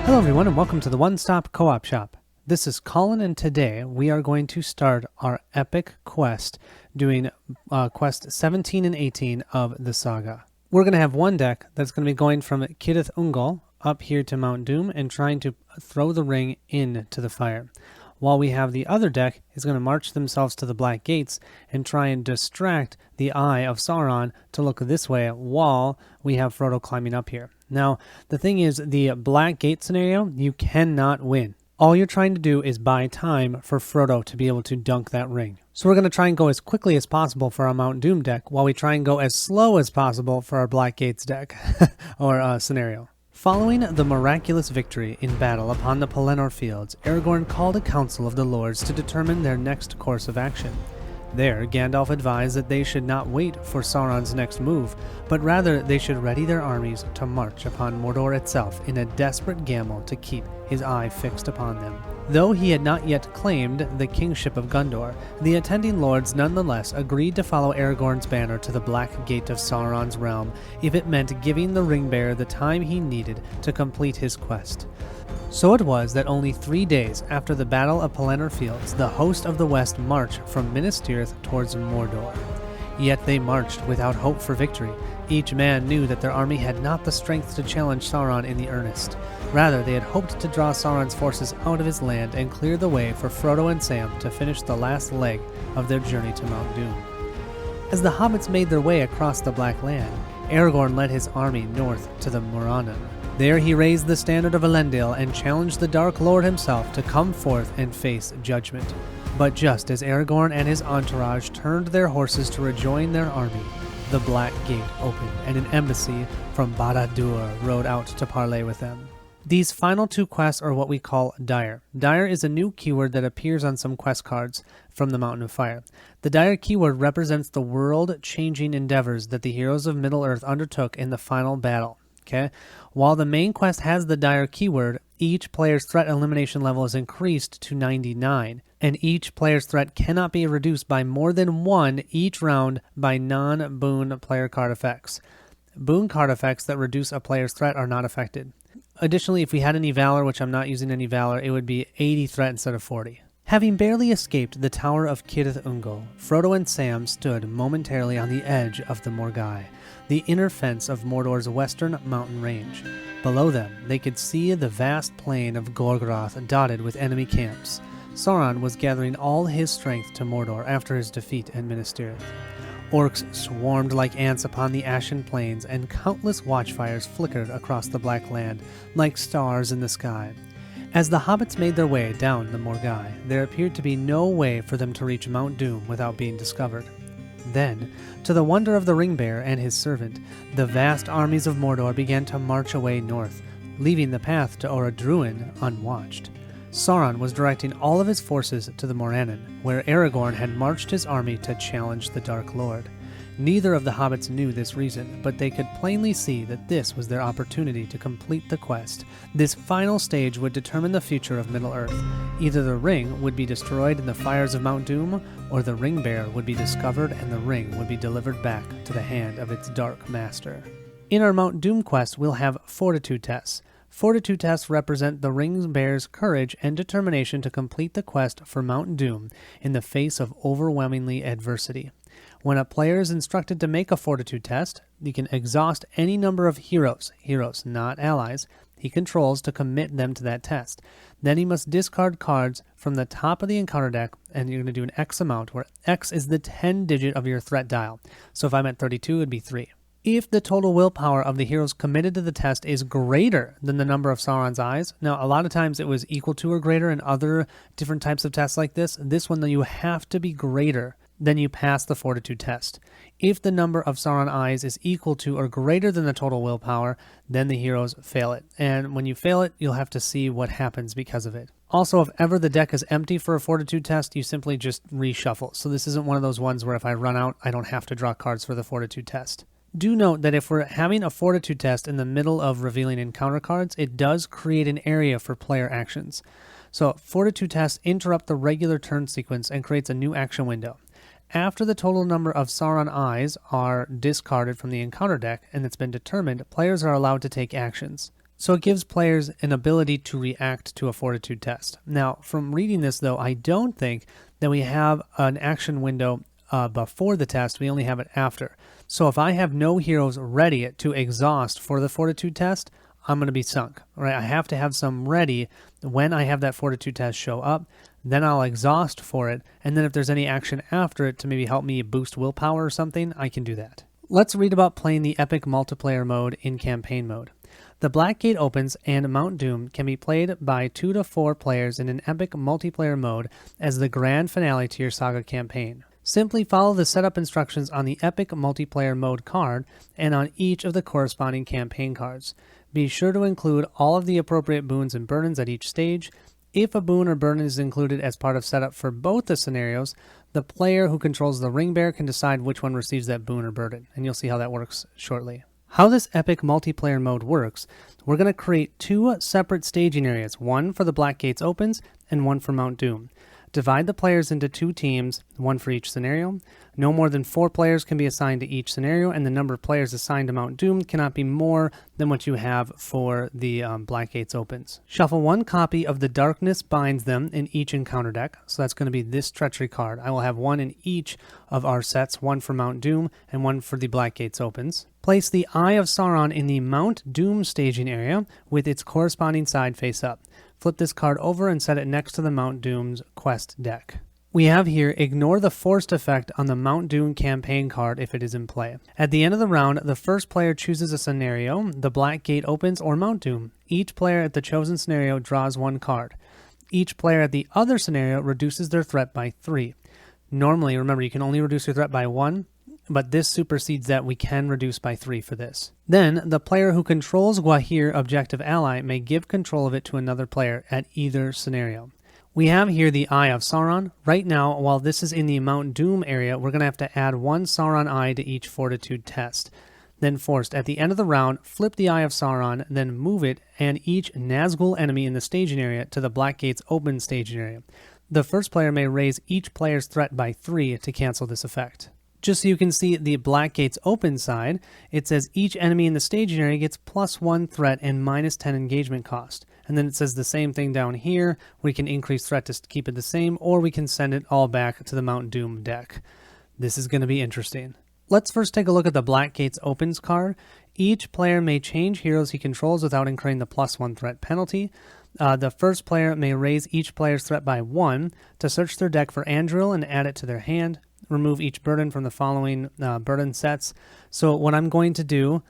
Hello everyone and welcome to the One Stop Co-op Shop. This is Colin and today we are going to start our epic quest doing quest 17 and 18 of the saga. We're going to have one deck that's going to be going from Cirith Ungol up here to Mount Doom and trying to throw the ring into the fire. While we have the other deck is going to march themselves to the Black Gates and try and distract the eye of Sauron to look this way while we have Frodo climbing up here. Now, the thing is, the Black Gate scenario, you cannot win. All you're trying to do is buy time for Frodo to be able to dunk that ring. So we're going to try and go as quickly as possible for our Mount Doom deck, while we try and go as slow as possible for our Black Gates deck, or scenario. Following the miraculous victory in battle upon the Pelennor fields, Aragorn called a council of the lords to determine their next course of action. There, Gandalf advised that they should not wait for Sauron's next move, but rather they should ready their armies to march upon Mordor itself in a desperate gamble to keep his eye fixed upon them. Though he had not yet claimed the kingship of Gondor, the attending lords nonetheless agreed to follow Aragorn's banner to the Black Gate of Sauron's realm if it meant giving the ring-bearer the time he needed to complete his quest. So it was that only 3 days after the Battle of Pelennor Fields, the host of the West marched from Minas Tirith towards Mordor. Yet they marched without hope for victory. Each man knew that their army had not the strength to challenge Sauron in the earnest. Rather, they had hoped to draw Sauron's forces out of his land and clear the way for Frodo and Sam to finish the last leg of their journey to Mount Doom. As the hobbits made their way across the Black Land, Aragorn led his army north to the Morannon. There he raised the standard of Elendil and challenged the Dark Lord himself to come forth and face judgment. But just as Aragorn and his entourage turned their horses to rejoin their army, the Black Gate opened and an embassy from Barad-dûr rode out to parley with them. These final two quests are what we call Dire. Dire is a new keyword that appears on some quest cards from the Mountain of Fire. The Dire keyword represents the world-changing endeavors that the heroes of Middle-earth undertook in the final battle. Okay? While the main quest has the Dire keyword, each player's threat elimination level is increased to 99, and each player's threat cannot be reduced by more than 1 each round by non-boon player card effects. Boon card effects that reduce a player's threat are not affected. Additionally, if we had any Valor, which I'm not using any Valor, it would be 80 threat instead of 40. Having barely escaped the Tower of Cirith Ungol, Frodo and Sam stood momentarily on the edge of the Morgai, the inner fence of Mordor's western mountain range. Below them, they could see the vast plain of Gorgoroth dotted with enemy camps. Sauron was gathering all his strength to Mordor after his defeat at Minas Tirith. Orcs swarmed like ants upon the ashen plains, and countless watchfires flickered across the Black Land like stars in the sky. As the hobbits made their way down the Morgai, there appeared to be no way for them to reach Mount Doom without being discovered. Then, to the wonder of the ring-bearer and his servant, the vast armies of Mordor began to march away north, leaving the path to Orodruin unwatched. Sauron was directing all of his forces to the Morannon, where Aragorn had marched his army to challenge the Dark Lord. Neither of the hobbits knew this reason, but they could plainly see that this was their opportunity to complete the quest. This final stage would determine the future of Middle-earth. Either the ring would be destroyed in the fires of Mount Doom, or the ring-bearer would be discovered and the ring would be delivered back to the hand of its dark master. In our Mount Doom quest, we'll have Fortitude tests. Fortitude tests represent the ring-bearer's courage and determination to complete the quest for Mount Doom in the face of overwhelmingly adversity. When a player is instructed to make a Fortitude test, you can exhaust any number of heroes, not allies, he controls to commit them to that test. Then he must discard cards from the top of the encounter deck, and you're going to do an X amount, where X is the 10 digit of your threat dial. So if I'm at 32, it would be 3. If the total willpower of the heroes committed to the test is greater than the number of Sauron's eyes, now a lot of times it was equal to or greater in other different types of tests like this one though you have to be greater, then you pass the Fortitude test. If the number of Sauron eyes is equal to or greater than the total willpower, then the heroes fail it. And when you fail it, you'll have to see what happens because of it. Also, if ever the deck is empty for a Fortitude test, you simply just reshuffle. So this isn't one of those ones where if I run out, I don't have to draw cards for the Fortitude test. Do note that if we're having a Fortitude test in the middle of revealing encounter cards, it does create an area for player actions. So Fortitude tests interrupt the regular turn sequence and creates a new action window. After the total number of Sauron eyes are discarded from the encounter deck and it's been determined, players are allowed to take actions. So it gives players an ability to react to a fortitude test. Now, from reading this, though, I don't think that we have an action window before the test. We only have it after. So if I have no heroes ready to exhaust for the fortitude test, I'm going to be sunk, right? I have to have some ready when I have that fortitude test show up. Then I'll exhaust for it. And then if there's any action after it to maybe help me boost willpower or something, I can do that. Let's read about playing the epic multiplayer mode in campaign mode. The Black Gate opens and Mount Doom can be played by 2 to 4 players in an epic multiplayer mode as the grand finale to your Saga campaign. Simply follow the setup instructions on the epic multiplayer mode card and on each of the corresponding campaign cards. Be sure to include all of the appropriate boons and burdens at each stage. If a boon or burden is included as part of setup for both the scenarios, the player who controls the ring bearer can decide which one receives that boon or burden, and you'll see how that works shortly. How this epic multiplayer mode works, we're going to create 2 separate staging areas, one for the Black Gates Opens and one for Mount Doom. Divide the players into 2 teams, one for each scenario. No more than 4 players can be assigned to each scenario, and the number of players assigned to Mount Doom cannot be more than what you have for the Black Gates Opens. Shuffle 1 copy of the Darkness Binds Them in each encounter deck, so that's going to be this Treachery card. I will have 1 in each of our sets, 1 for Mount Doom and 1 for the Black Gates Opens. Place the Eye of Sauron in the Mount Doom staging area with its corresponding side face up. Flip this card over and set it next to the Mount Doom's quest deck. We have here, ignore the forced effect on the Mount Doom campaign card if it is in play. At the end of the round, the first player chooses a scenario, the Black Gate Opens or Mount Doom. Each player at the chosen scenario draws 1 card. Each player at the other scenario reduces their threat by 3. Normally, remember, you can only reduce your threat by 1, but this supersedes that. We can reduce by 3 for this. Then, the player who controls Gwahir objective ally may give control of it to another player at either scenario. We have here the Eye of Sauron. Right now, while this is in the Mount Doom area, we're going to have to add 1 Sauron Eye to each fortitude test. Then forced, at the end of the round, flip the Eye of Sauron, then move it and each Nazgul enemy in the staging area to the Black Gates Open staging area. The first player may raise each player's threat by 3 to cancel this effect. Just so you can see the Black Gates Open side, it says each enemy in the staging area gets +1 threat and -10 engagement cost. And then it says the same thing down here. We can increase threat to keep it the same, or we can send it all back to the Mount Doom deck. This is going to be interesting. Let's first take a look at the Black Gates Opens card. Each player may change heroes he controls without incurring the +1 threat penalty. The first player may raise each player's threat by 1 to search their deck for Andril and add it to their hand. Remove each burden from the following burden sets. So what I'm going to do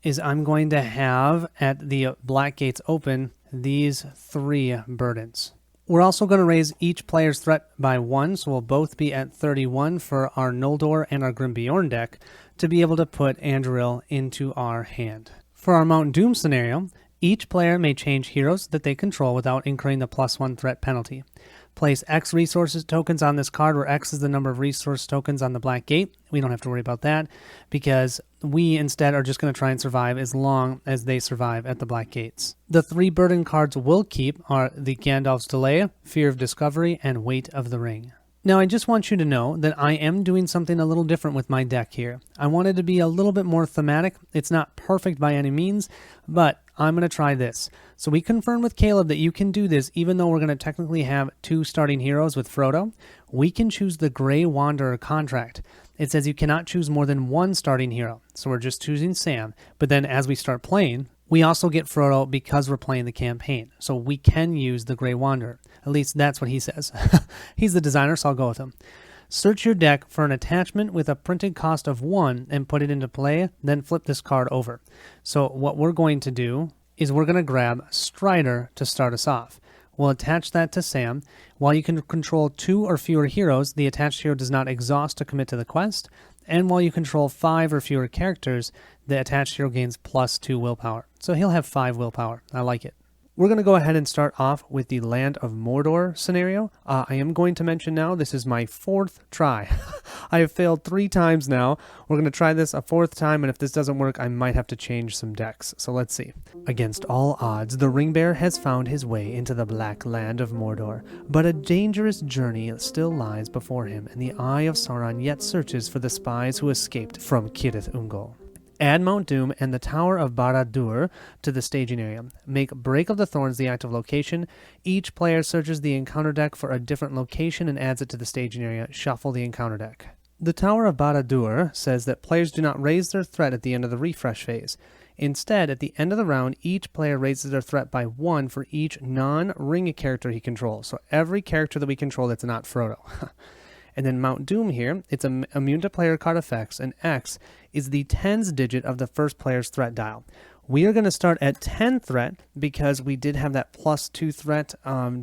is I'm going to have at the Black Gates Open these 3 burdens. We're also going to raise each player's threat by 1, so we'll both be at 31 for our Noldor and our Grimbeorn deck to be able to put Andril into our hand. For our Mount Doom scenario, each player may change heroes that they control without incurring the +1 threat penalty. Place X resources tokens on this card, where X is the number of resource tokens on the Black Gate. We don't have to worry about that because we instead are just going to try and survive as long as they survive at the Black Gates. The 3 burden cards we'll keep are the Gandalf's Delay, Fear of Discovery, and Weight of the Ring. Now, I just want you to know that I am doing something a little different with my deck here. I wanted to be a little bit more thematic. It's not perfect by any means, but I'm going to try this. So we confirmed with Caleb that you can do this even though we're going to technically have 2 starting heroes with Frodo. We can choose the Grey Wanderer contract. It says you cannot choose more than 1 starting hero. So we're just choosing Sam. But then as we start playing, we also get Frodo because we're playing the campaign. So we can use the Grey Wanderer. At least that's what he says. He's the designer, so I'll go with him. Search your deck for an attachment with a printed cost of 1 and put it into play, then flip this card over. So what we're going to do is we're going to grab Strider to start us off. We'll attach that to Sam. While you can control 2 or fewer heroes, the attached hero does not exhaust to commit to the quest. And while you control 5 or fewer characters, the attached hero gains +2 willpower. So he'll have 5 willpower. I like it. We're going to go ahead and start off with the Land of Mordor scenario. I am going to mention now, this is my 4th try. I have failed 3 times now. We're going to try this a 4th time, and if this doesn't work, I might have to change some decks. So let's see. Against all odds, the ring bearer has found his way into the Black Land of Mordor, but a dangerous journey still lies before him, and the Eye of Sauron yet searches for the spies who escaped from Cirith Ungol. Add Mount Doom and the Tower of Barad-dûr to the staging area. Make Break of the Thorns the active location. Each player searches the encounter deck for a different location and adds it to the staging area. Shuffle the encounter deck. The Tower of Barad-dûr says that players do not raise their threat at the end of the refresh phase. Instead, at the end of the round, each player raises their threat by 1 for each non-ring character he controls. So every character that we control that's not Frodo. And then Mount Doom here, it's immune to player card effects, and X is the tens digit of the first player's threat dial. We are going to start at 10 threat because we did have that +2 threat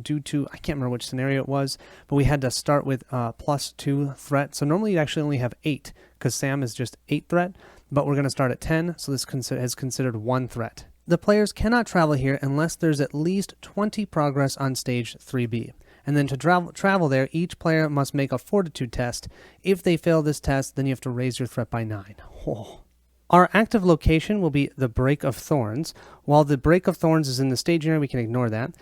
due to, I can't remember which scenario it was, but we had to start with +2 threat. So normally you actually only have 8 because Sam is just 8 threat, but we're going to start at 10, so this is considered 1 threat. The players cannot travel here unless there's at least 20 progress on stage 3B. And then to travel there, each player must make a fortitude test. If they fail this test, then you have to raise your threat by 9. Oh. Our active location will be the Break of Thorns. While the Break of Thorns is in the staging area, we can ignore that.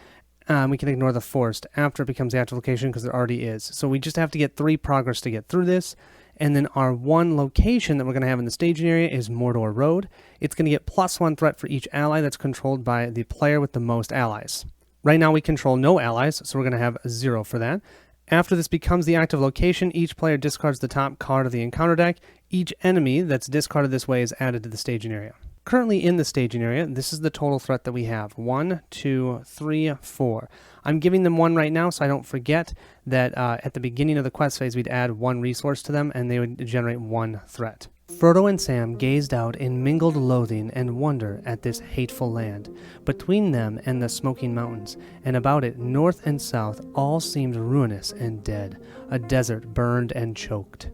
We can ignore the forest after it becomes the active location because it already is. So we just have to get 3 progress to get through this. And then our 1 location that we're going to have in the staging area is Mordor Road. It's going to get +1 threat for each ally that's controlled by the player with the most allies. Right now we control no allies, so we're going to have 0 for that. After this becomes the active location, each player discards the top card of the encounter deck. Each enemy that's discarded this way is added to the staging area. Currently in the staging area, this is the total threat that we have. 1, 2, 3, 4. I'm giving them 1 right now so I don't forget that at the beginning of the quest phase we'd add 1 resource to them and they would generate 1 threat. Frodo and Sam gazed out in mingled loathing and wonder at this hateful land. Between them and the smoking mountains, and about it north and south, all seemed ruinous and dead, a desert burned and choked.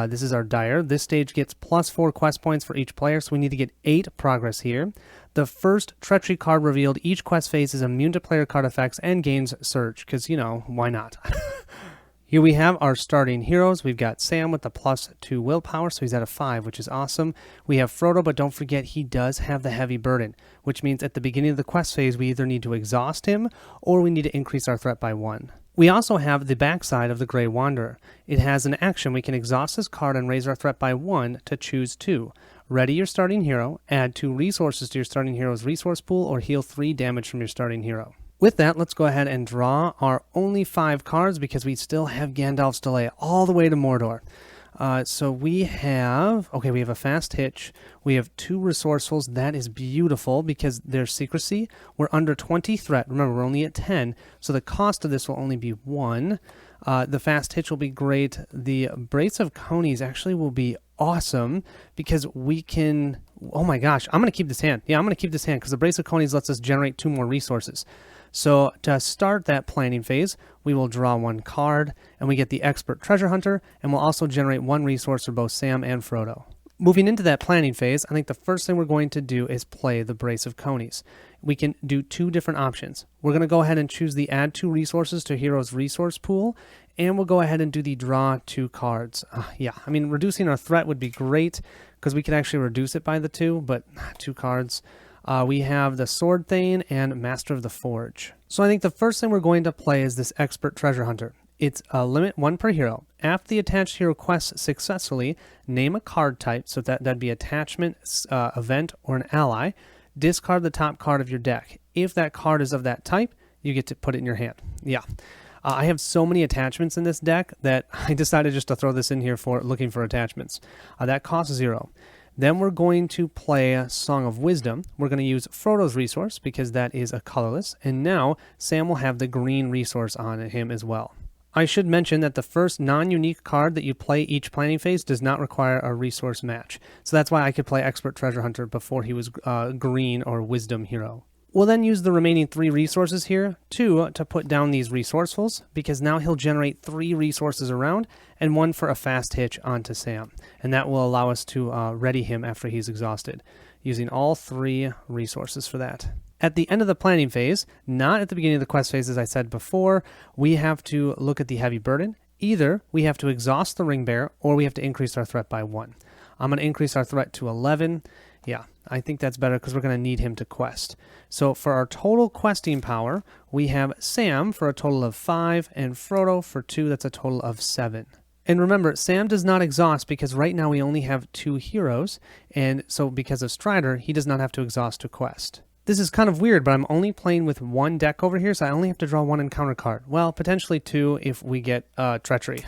This is our Dire. This stage gets +4 quest points for each player, so we need to get 8 progress here. The first treachery card revealed each quest phase is immune to player card effects and gains Surge, because, you know, why not? Here we have our starting heroes. We've got Sam with the +2 willpower, so he's at a 5, which is awesome. We have Frodo, but don't forget he does have the heavy burden, which means at the beginning of the quest phase, we either need to exhaust him or we need to increase our threat by 1. We also have the backside of the Grey Wanderer. It has an action. We can exhaust this card and raise our threat by 1 to choose 2. Ready your starting hero, add 2 resources to your starting hero's resource pool, or heal 3 damage from your starting hero. With that, let's go ahead and draw our only 5 cards because we still have Gandalf's Delay all the way to Mordor. So we have a Fast Hitch. We have 2 Resourcefuls. That is beautiful because there's secrecy. We're under 20 threat. Remember, we're only at 10, so the cost of this will only be 1. The Fast Hitch will be great. The Brace of Conies actually will be awesome because we can... Oh my gosh, I'm going to keep this hand. Yeah, I'm going to keep this hand because the Brace of Conies lets us generate 2 more resources. So to start that planning phase, we will draw 1 card, and we get the Expert Treasure Hunter, and we'll also generate 1 resource for both Sam and Frodo. Moving into that planning phase, I think the first thing we're going to do is play the Brace of Conies. We can do 2 different options. We're going to go ahead and choose the Add 2 Resources to Hero's Resource Pool, and we'll go ahead and do the Draw 2 cards. Yeah, I mean, reducing our threat would be great, because we could actually reduce it by the 2, but 2 cards. We have the Sword Thane and Master of the Forge. So I think the first thing we're going to play is this Expert Treasure Hunter. It's a limit 1 per hero. After the attached hero quests successfully, name a card type, so that'd be attachment, event, or an ally. Discard the top card of your deck. If that card is of that type, you get to put it in your hand. Yeah. I have so many attachments in this deck that I decided just to throw this in here for looking for attachments. That costs 0. Then we're going to play Song of Wisdom. We're going to use Frodo's resource because that is a colorless. And now Sam will have the green resource on him as well. I should mention that the first non-unique card that you play each planning phase does not require a resource match. So that's why I could play Expert Treasure Hunter before he was green or Wisdom hero. We'll then use the remaining 3 resources here, 2 to put down these Resourcefuls, because now he'll generate 3 resources around, and 1 for a Fast Hitch onto Sam. And that will allow us to ready him after he's exhausted, using all 3 resources for that. At the end of the planning phase, not at the beginning of the quest phase as I said before, we have to look at the heavy burden. Either we have to exhaust the Ring Bearer, or we have to increase our threat by 1. I'm going to increase our threat to 11. Yeah, I think that's better because we're going to need him to quest. So for our total questing power, we have Sam for a total of 5 and Frodo for 2. That's a total of 7. And remember, Sam does not exhaust because right now we only have 2 heroes, and so because of Strider, he does not have to exhaust to quest. This is kind of weird, but I'm only playing with 1 deck over here, so I only have to draw 1 encounter card. Well, potentially 2 if we get Treachery.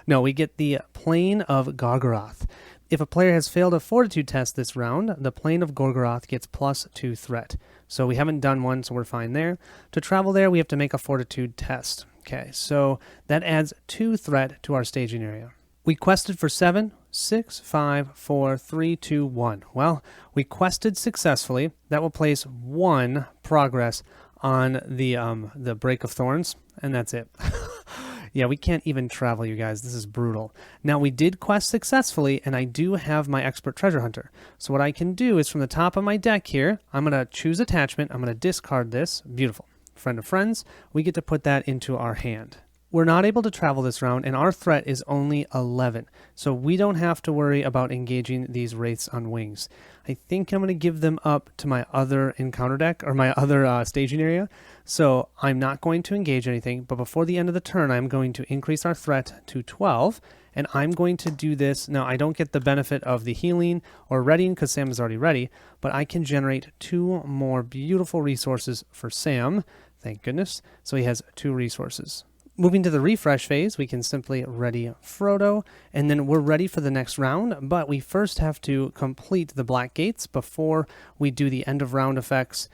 No, we get the Plane of Gargaroth. If a player has failed a Fortitude test this round, the Plane of Gargaroth gets +2 threat. So we haven't done one, so we're fine there. To travel there, we have to make a Fortitude test. Okay, so that adds 2 threat to our staging area. We quested for 7, 6, 5, 4, 3, 2, 1. Well, we quested successfully. That will place 1 progress on the Break of Thorns, and that's it. Yeah, we can't even travel, you guys. This is brutal. Now, we did quest successfully, and I do have my Expert Treasure Hunter. So what I can do is from the top of my deck here, I'm going to choose attachment. I'm going to discard this. Beautiful. Friend of Friends. We get to put that into our hand. We're not able to travel this round, and our threat is only 11. So we don't have to worry about engaging these Wraiths on Wings. I think I'm going to give them up to my other encounter deck, or my other staging area. So I'm not going to engage anything, but before the end of the turn, I'm going to increase our threat to 12, and I'm going to do this. Now, I don't get the benefit of the healing or readying because Sam is already ready, but I can generate 2 more beautiful resources for Sam. Thank goodness. So he has 2 resources. Moving to the refresh phase, we can simply ready Frodo, and then we're ready for the next round, but we first have to complete the Black Gates before we do the end of round effects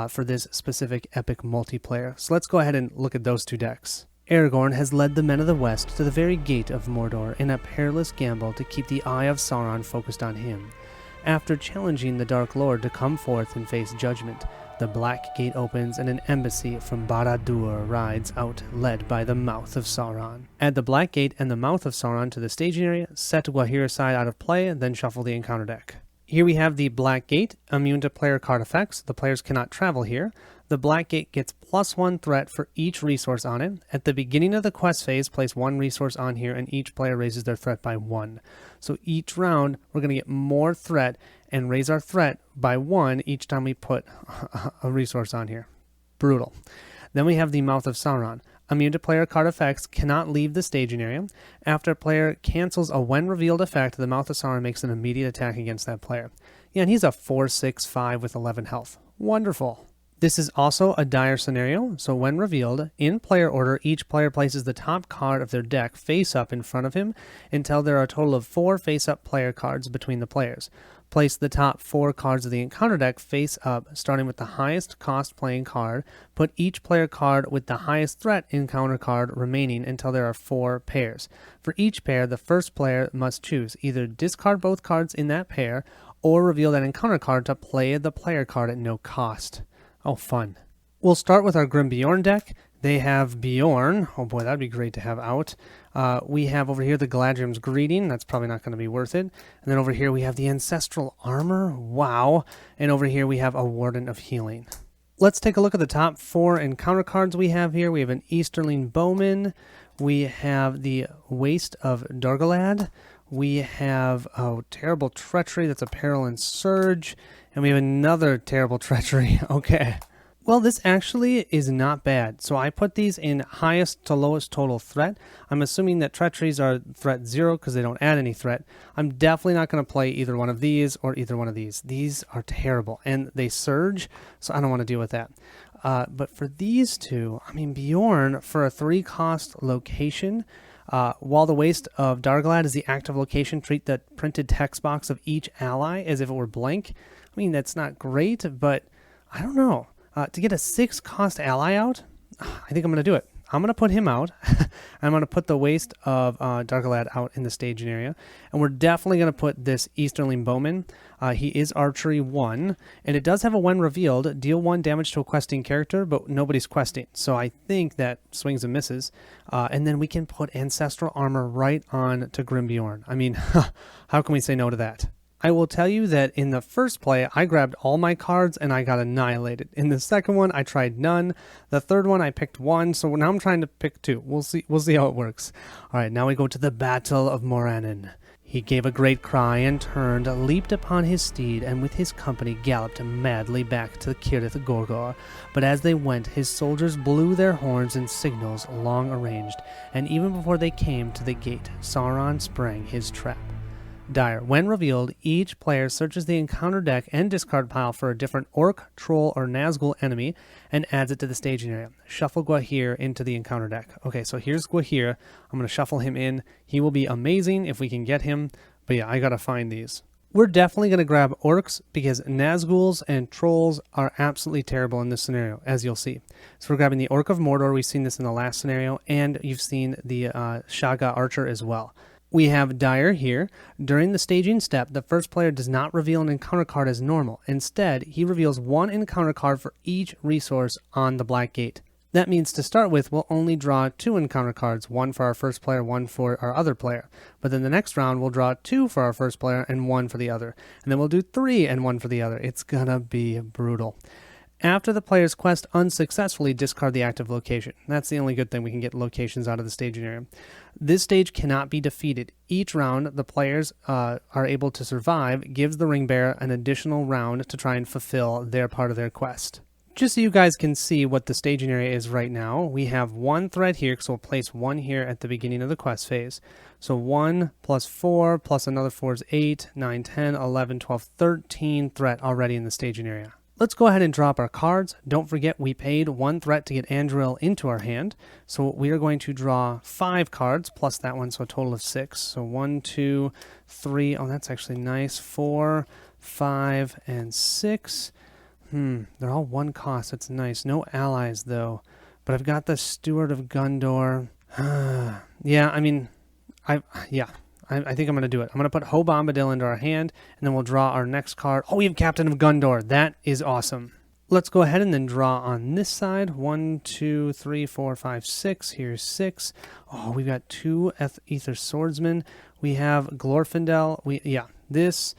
for this specific epic multiplayer. So let's go ahead and look at those 2 decks. Aragorn has led the men of the West to the very gate of Mordor in a perilous gamble to keep the eye of Sauron focused on him. After challenging the Dark Lord to come forth and face judgment, the Black Gate opens and an embassy from Barad-dûr rides out, led by the Mouth of Sauron. Add the Black Gate and the Mouth of Sauron to the staging area, set Gwahir's side out of play, then shuffle the encounter deck. Here we have the Black Gate, immune to player card effects. The players cannot travel here. The Black Gate gets +1 threat for each resource on it. At the beginning of the quest phase, place 1 resource on here, and each player raises their threat by 1. So each round, we're going to get more threat and raise our threat by 1 each time we put a resource on here. Brutal. Then we have the Mouth of Sauron. Immune to player card effects, cannot leave the staging area. After a player cancels a when revealed effect, the Mouth of Sauron makes an immediate attack against that player. Yeah, and he's a 4/6/5 with 11 health. Wonderful. This is also a dire scenario, so when revealed, in player order, each player places the top card of their deck face up in front of him until there are a total of 4 face-up player cards between the players. Place the top 4 cards of the encounter deck face up, starting with the highest cost playing card. Put each player card with the highest threat encounter card remaining until there are 4 pairs. For each pair, the first player must choose either discard both cards in that pair or reveal that encounter card to play the player card at no cost. Oh, fun. We'll start with our Grim Bjorn deck. They have Bjorn. Oh boy, that'd be great to have out. We have over here the Galadriel's Greeting. That's probably not going to be worth it. And then over here we have the Ancestral Armor. Wow. And over here we have a Warden of Healing. Let's take a look at the top 4 encounter cards we have here. We have an Easterling Bowman. We have the Waste of Dargalad. We have, Terrible Treachery. That's a Peril and Surge. And we have another Terrible Treachery. Okay. Well, this actually is not bad. So I put these in highest to lowest total threat. I'm assuming that Treacheries are threat 0 because they don't add any threat. I'm definitely not going to play either one of these or either one of these. These are terrible. And they surge, so I don't want to deal with that. But for these 2, I mean, Bjorn, for a 3-cost location, while the Waste of Dargalad is the active location, treat the printed text box of each ally as if it were blank. I mean, that's not great, but I don't know. To get a 6-cost ally out, I think I'm going to do it. I'm going to put him out. I'm going to put the Waste of Dargalad out in the staging area. And we're definitely going to put this Easterling Bowman. He is Archery 1. And it does have a when revealed, deal 1 damage to a questing character, but nobody's questing. So I think that swings and misses. And then we can put Ancestral Armor right on to Grim Bjorn. I mean, how can we say no to that? I will tell you that in the first play, I grabbed all my cards and I got annihilated. In the second one, I tried none. The third one, I picked 1. So now I'm trying to pick 2. We'll see how it works. All right, now we go to the Battle of Morannon. He gave a great cry and turned, leaped upon his steed, and with his company galloped madly back to Kirith Gorgor. But as they went, his soldiers blew their horns in signals long arranged, and even before they came to the gate, Sauron sprang his trap. Dire. When revealed, each player searches the encounter deck and discard pile for a different orc, troll, or Nazgul enemy and adds it to the staging area. Shuffle Gwahir into the encounter deck. Okay, so here's Gwahir. I'm going to shuffle him in. He will be amazing if we can get him, but yeah, I got to find these. We're definitely going to grab orcs because Nazguls and trolls are absolutely terrible in this scenario, as you'll see. So we're grabbing the Orc of Mordor. We've seen this in the last scenario, and you've seen the Shaga Archer as well. We have Dire here. During the staging step, the first player does not reveal an encounter card as normal. Instead, he reveals one encounter card for each resource on the Black Gate. That means to start with, we'll only draw 2 encounter cards, one for our first player, one for our other player. But then the next round, we'll draw 2 for our first player and 1 for the other. And then we'll do 3 and 1 for the other. It's gonna be brutal. After the player's quest unsuccessfully, discard the active location. That's the only good thing, we can get locations out of the staging area. This stage cannot be defeated. Each round the players are able to survive gives the ring bearer an additional round to try and fulfill their part of their quest. Just so you guys can see what the staging area is right now, we have 1 threat here, so we'll place 1 here at the beginning of the quest phase. So 1 plus 4 plus another 4 is 8, 9, 10, 11, 12, 13 threat already in the staging area. Let's go ahead and drop our cards. Don't forget we paid 1 threat to get Anduril into our hand. So we are going to draw 5 cards plus that one, so a total of 6. So 1, 2, 3, oh that's actually nice, 4, 5, and 6. They're all 1 cost, that's nice. No allies though, but I've got the Steward of Gondor. Yeah, I mean, I think I'm going to do it. I'm going to put Ho Bombadil into our hand, and then we'll draw our next card. Oh, we have Captain of Gondor. That is awesome. Let's go ahead and then draw on this side. 1, 2, 3, 4, 5, 6. Here's 6. Oh, we've got 2 Ether Swordsmen. We have Glorfindel. This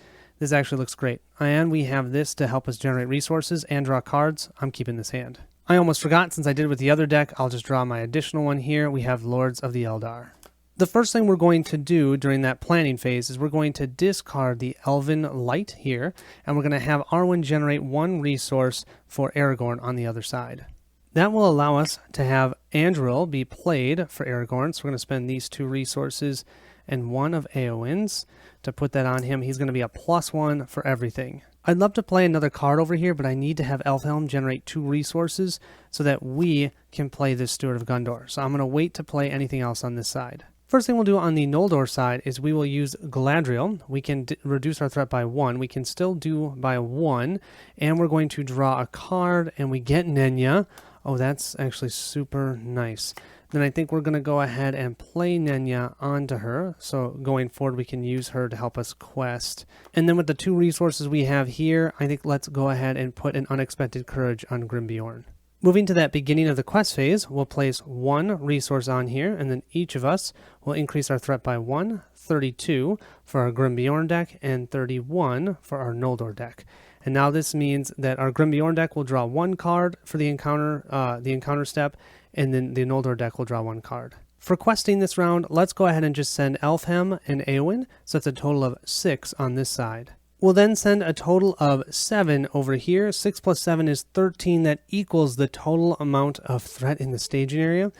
actually looks great. And we have this to help us generate resources and draw cards. I'm keeping this hand. I almost forgot, since I did it with the other deck, I'll just draw my additional one here. We have Lords of the Eldar. The first thing we're going to do during that planning phase is we're going to discard the Elven Light here, and we're going to have Arwen generate 1 resource for Aragorn on the other side. That will allow us to have Anduril be played for Aragorn, so we're going to spend these 2 resources and 1 of Eowyn's to put that on him. He's going to be a +1 for everything. I'd love to play another card over here, but I need to have Elfhelm generate 2 resources so that we can play this Steward of Gondor. So I'm going to wait to play anything else on this side. First thing we'll do on the Noldor side is we will use Galadriel. We can reduce our threat by 1. We can still do by 1, and we're going to draw a card, and we get Nenya. Oh, that's actually super nice. Then I think we're going to go ahead and play Nenya onto her. So going forward, we can use her to help us quest. And then with the 2 resources we have here, I think let's go ahead and put an Unexpected Courage on Grimbeorn. Moving to that beginning of the quest phase, we'll place 1 resource on here, and then each of us will increase our threat by 1, 32 for our Grimbeorn deck, and 31 for our Noldor deck. And now this means that our Grimbeorn deck will draw 1 card for the encounter step, and then the Noldor deck will draw 1 card. For questing this round, let's go ahead and just send Elfhelm and Eowyn, so it's a total of 6 on this side. We'll then send a total of 7 over here. 6 plus 7 is 13. That equals the total amount of threat in the staging area.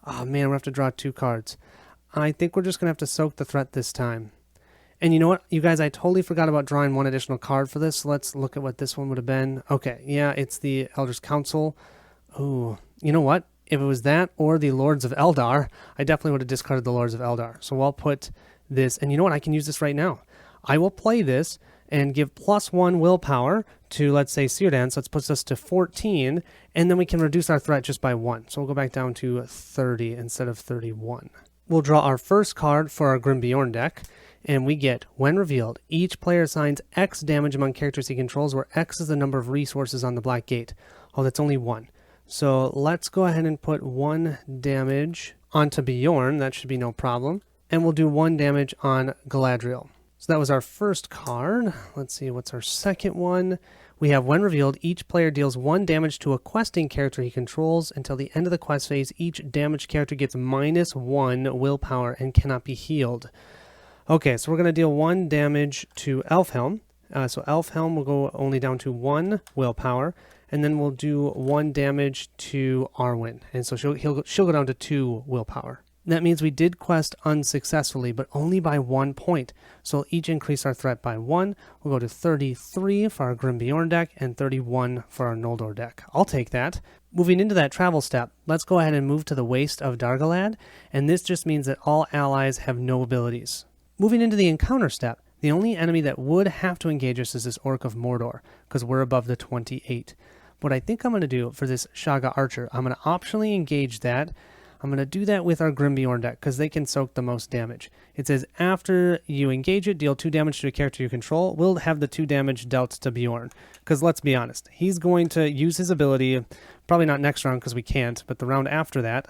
Oh man, we'll have to draw 2 cards. I think we're just going to have to soak the threat this time. And you know what, you guys, I totally forgot about drawing 1 additional card for this. So let's look at what this one would have been. Okay, yeah, it's the Elder's Council. Ooh, you know what? If it was that or the Lords of Eldar, I definitely would have discarded the Lords of Eldar. So I'll put this, and you know what, I can use this right now. I will play this and give +1 willpower to, let's say, Círdan, so it puts us to 14, and then we can reduce our threat just by 1. So we'll go back down to 30 instead of 31. We'll draw our first card for our Grimbeorn deck, and we get, when revealed, each player assigns X damage among characters he controls, where X is the number of resources on the Black Gate. Oh, that's only 1. So let's go ahead and put 1 damage onto Bjorn. That should be no problem. And we'll do 1 damage on Galadriel. So that was our first card. Let's see, what's our second one? We have, when revealed, each player deals 1 damage to a questing character he controls. Until the end of the quest phase, each damaged character gets -1 willpower and cannot be healed. Okay, so we're going to deal 1 damage to Elfhelm. So Elfhelm will go only down to 1 willpower, and then we'll do 1 damage to Arwen, and so she'll go down to 2 willpower. That means we did quest unsuccessfully, but only by 1 point. So we'll each increase our threat by 1. We'll go to 33 for our Grimbjorn deck and 31 for our Noldor deck. I'll take that. Moving into that travel step, let's go ahead and move to the Waste of Dargalad, and this just means that all allies have no abilities. Moving into the encounter step, the only enemy that would have to engage us is this Orc of Mordor, because we're above the 28. What I think I'm going to do for this Saga Archer, I'm going to optionally engage that. I'm going to do that with our Grimbjorn deck, because they can soak the most damage. It says after you engage it, deal 2 damage to a character you control. We'll have the 2 damage dealt to Bjorn, because let's be honest, he's going to use his ability, probably not next round because we can't, but the round after that,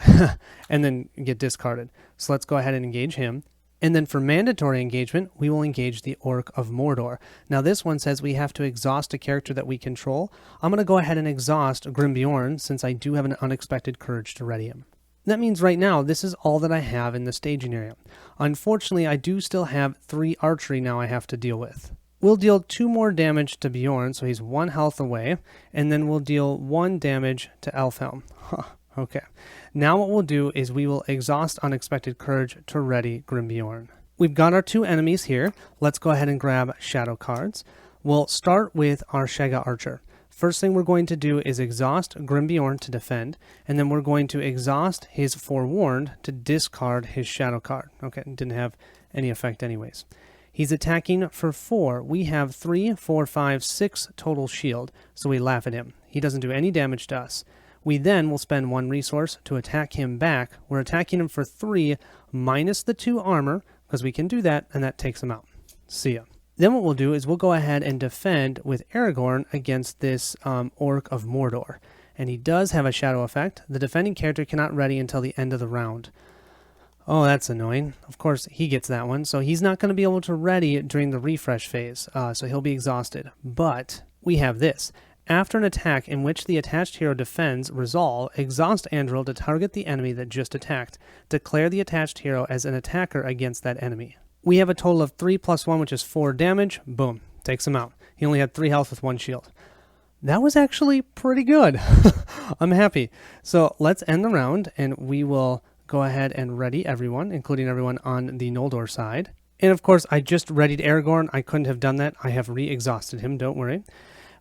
and then get discarded. So let's go ahead and engage him. And then for mandatory engagement, we will engage the Orc of Mordor. Now this one says we have to exhaust a character that we control. I'm going to go ahead and exhaust Grimbjorn since I do have an unexpected courage to ready him. That means right now this is all that I have in the staging area. Unfortunately, I do still have 3 archery now I have to deal with. We'll deal 2 more damage to Bjorn, so he's 1 health away, and then we'll deal 1 damage to Elfhelm. Okay. Now what we'll do is we will exhaust Unexpected Courage to ready Grimbjorn. We've got our 2 enemies here. Let's go ahead and grab shadow cards. We'll start with our Saga Archer. First thing we're going to do is exhaust Grimbjorn to defend, and then we're going to exhaust his Forewarned to discard his shadow card. Okay, didn't have any effect anyways. He's attacking for 4. We have 3, 4, 5, 6 total shield, so we laugh at him. He doesn't do any damage to us. We then will spend 1 resource to attack him back. We're attacking him for 3 minus the 2 armor, because we can do that, and that takes him out. See ya. Then what we'll do is we'll go ahead and defend with Aragorn against this Orc of Mordor. And he does have a shadow effect. The defending character cannot ready until the end of the round. Oh, that's annoying. Of course, he gets that one. So he's not going to be able to ready during the refresh phase. So he'll be exhausted. But we have this. After an attack in which the attached hero defends, resolve, exhaust Andril to target the enemy that just attacked. Declare the attached hero as an attacker against that enemy. We have a total of 3 plus 1, which is 4 damage. Boom. Takes him out. He only had 3 health with 1 shield. That was actually pretty good. I'm happy. So let's end the round, and we will go ahead and ready everyone, including everyone on the Noldor side. And of course, I just readied Aragorn. I couldn't have done that. I have re-exhausted him. Don't worry.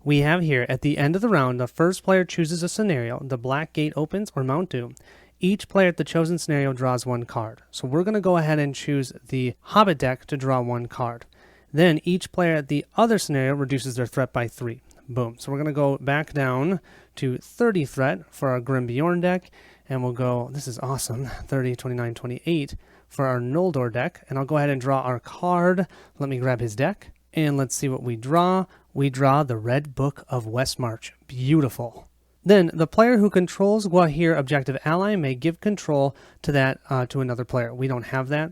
We have here, at the end of the round, the first player chooses a scenario. The Black Gate opens or Mount Doom. Each player at the chosen scenario draws 1 card. So we're going to go ahead and choose the Hobbit deck to draw 1 card. Then each player at the other scenario reduces their threat by 3. Boom. So we're going to go back down to 30 threat for our Grimbjorn deck. And we'll go, this is awesome, 30, 29, 28 for our Noldor deck. And I'll go ahead and draw our card. Let me grab his deck. And let's see what we draw. We draw the Red Book of Westmarch. Beautiful. Then the player who controls Gwahir objective ally may give control to that to another player. We don't have that.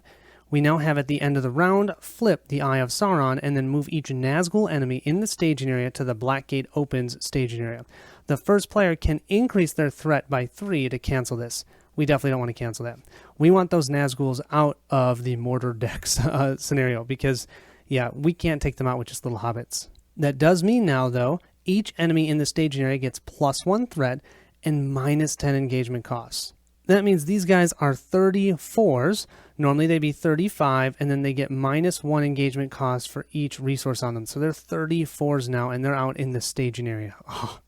We now have at the end of the round, flip the Eye of Sauron and then move each Nazgul enemy in the staging area to the Black Gate opens staging area. The first player can increase their threat by 3 to cancel this. We definitely don't want to cancel that. We want those Nazguls out of the Mordor decks scenario because, yeah, we can't take them out with just little hobbits. That does mean now, though, each enemy in the staging area gets +1 threat and -10 engagement costs. That means these guys are 34s. Normally they'd be 35, and then they get -1 engagement cost for each resource on them. So they're 34s now, and they're out in the staging area. Oh.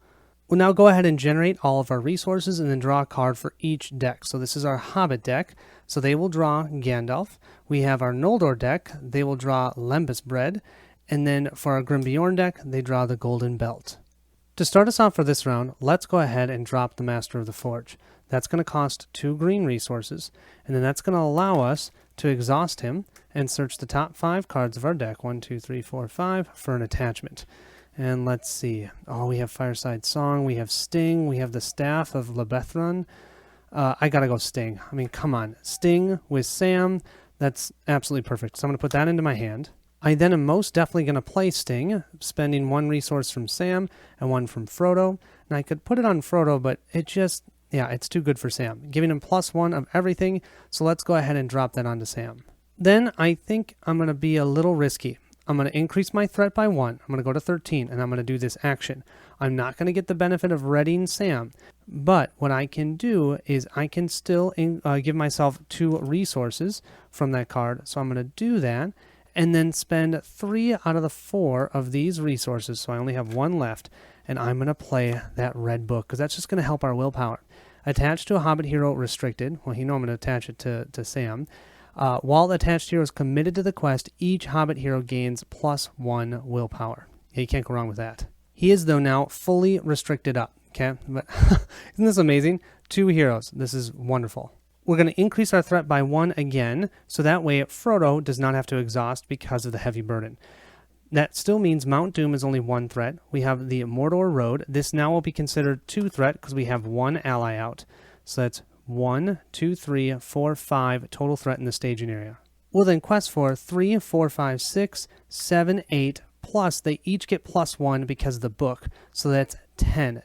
We'll now go ahead and generate all of our resources and then draw a card for each deck. So this is our Hobbit deck. So they will draw Gandalf. We have our Noldor deck. They will draw Lembas Bread. And then for our Grimbjorn deck, they draw the Golden Belt. To start us off for this round, let's go ahead and drop the Master of the Forge. That's going to cost 2 green resources, and then that's going to allow us to exhaust him and search the top 5 cards of our deck, 1, 2, 3, 4, 5, for an attachment. And let's see. Oh, we have Fireside Song, we have Sting, we have the Staff of Lebethron. I gotta go Sting. I mean, come on. Sting with Sam, that's absolutely perfect. So I'm going to put that into my hand. I then am most definitely going to play Sting, spending 1 resource from Sam and 1 from Frodo. And I could put it on Frodo, but it just, yeah, it's too good for Sam. Giving him +1 of everything, so let's go ahead and drop that onto Sam. Then I think I'm going to be a little risky. I'm going to increase my threat by 1. I'm going to go to 13, and I'm going to do this action. I'm not going to get the benefit of readying Sam, but what I can do is I can still give myself 2 resources from that card. So I'm going to do that, and then spend 3 out of the 4 of these resources. So I only have 1 left, and I'm going to play that red book, because that's just going to help our willpower. Attached to a Hobbit hero restricted. Well, you know I'm going to attach it to Sam. While the attached hero is committed to the quest, each Hobbit hero gains +1 willpower. Yeah, you can't go wrong with that. He is, though, now fully restricted up. Okay, but isn't this amazing? 2 heroes. This is wonderful. We're going to increase our threat by 1 again, so that way Frodo does not have to exhaust because of the heavy burden. That still means Mount Doom is only 1 threat. We have the Mordor Road. This now will be considered 2 threat because we have 1 ally out. So that's 1, 2, 3, 4, 5 total threat in the staging area. We'll then quest for 3, 4, 5, 6, 7, 8, plus they each get +1 because of the book. So that's 10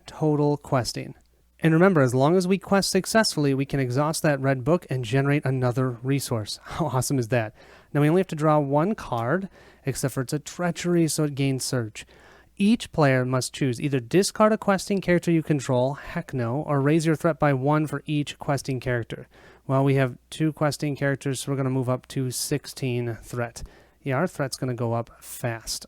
total questing. And remember, as long as we quest successfully, we can exhaust that red book and generate another resource. How awesome is that? Now we only have to draw 1 card, except for it's a treachery, so it gains surge. Each player must choose either discard a questing character you control, heck no, or raise your threat by 1 for each questing character. Well, we have 2 questing characters, so we're going to move up to 16 threat. Yeah, our threat's going to go up fast.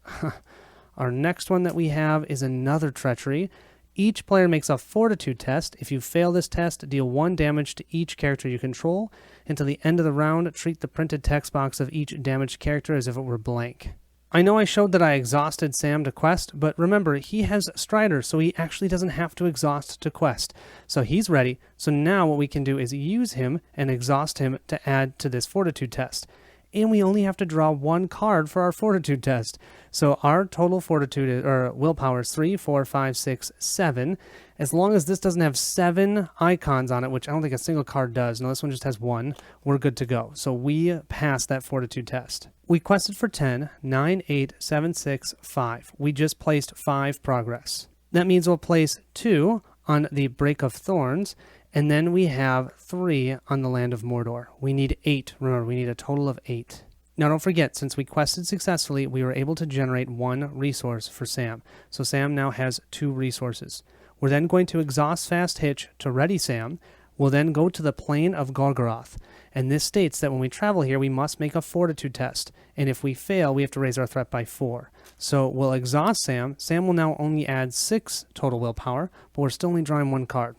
Our next one that we have is another treachery. Each player makes a fortitude test. If you fail this test, deal 1 damage to each character you control. Until the end of the round, treat the printed text box of each damaged character as if it were blank. I know I showed that I exhausted Sam to quest, but remember, he has Strider, so he actually doesn't have to exhaust to quest. So he's ready. So now what we can do is use him and exhaust him to add to this fortitude test. And we only have to draw 1 card for our fortitude test. So our total fortitude or willpower is 3, 4, 5, 6, 7. As long as this doesn't have 7 icons on it, which I don't think a single card does. No, this one just has 1. We're good to go. So we passed that fortitude test. We quested for 10, 9, 8, 7, 6, 5. We just placed 5 progress. That means we'll place 2 on the Break of Thorns, and then we have 3 on the Land of Mordor. We need 8. Remember, we need a total of 8. Now don't forget, since we quested successfully, we were able to generate 1 resource for Sam. So Sam now has 2 resources. We're then going to exhaust Fast Hitch to ready Sam. We'll then go to the Plain of Gorgoroth. And this states that when we travel here, we must make a fortitude test. And if we fail, we have to raise our threat by 4. So we'll exhaust Sam. Sam will now only add 6 total willpower, but we're still only drawing 1 card.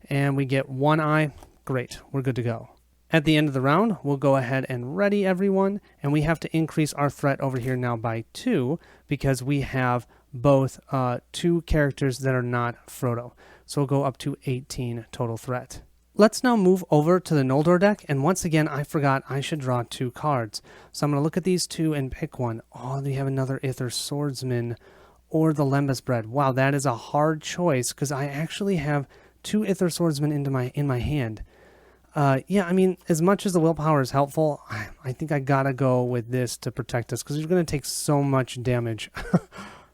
And we get 1 eye. Great, we're good to go. At the end of the round, we'll go ahead and ready everyone, and we have to increase our threat over here now by 2 because we have both 2 characters that are not Frodo. So we'll go up to 18 total threat. Let's now move over to the Noldor deck, and once again, I forgot I should draw 2 cards. So I'm going to look at these 2 and pick one. Oh, we have another Ither Swordsman or the Lembas Bread. Wow, that is a hard choice because I actually have 2 Ither Swordsmen in my hand. Yeah, I mean, as much as the willpower is helpful, I think I gotta go with this to protect us because you're going to take so much damage.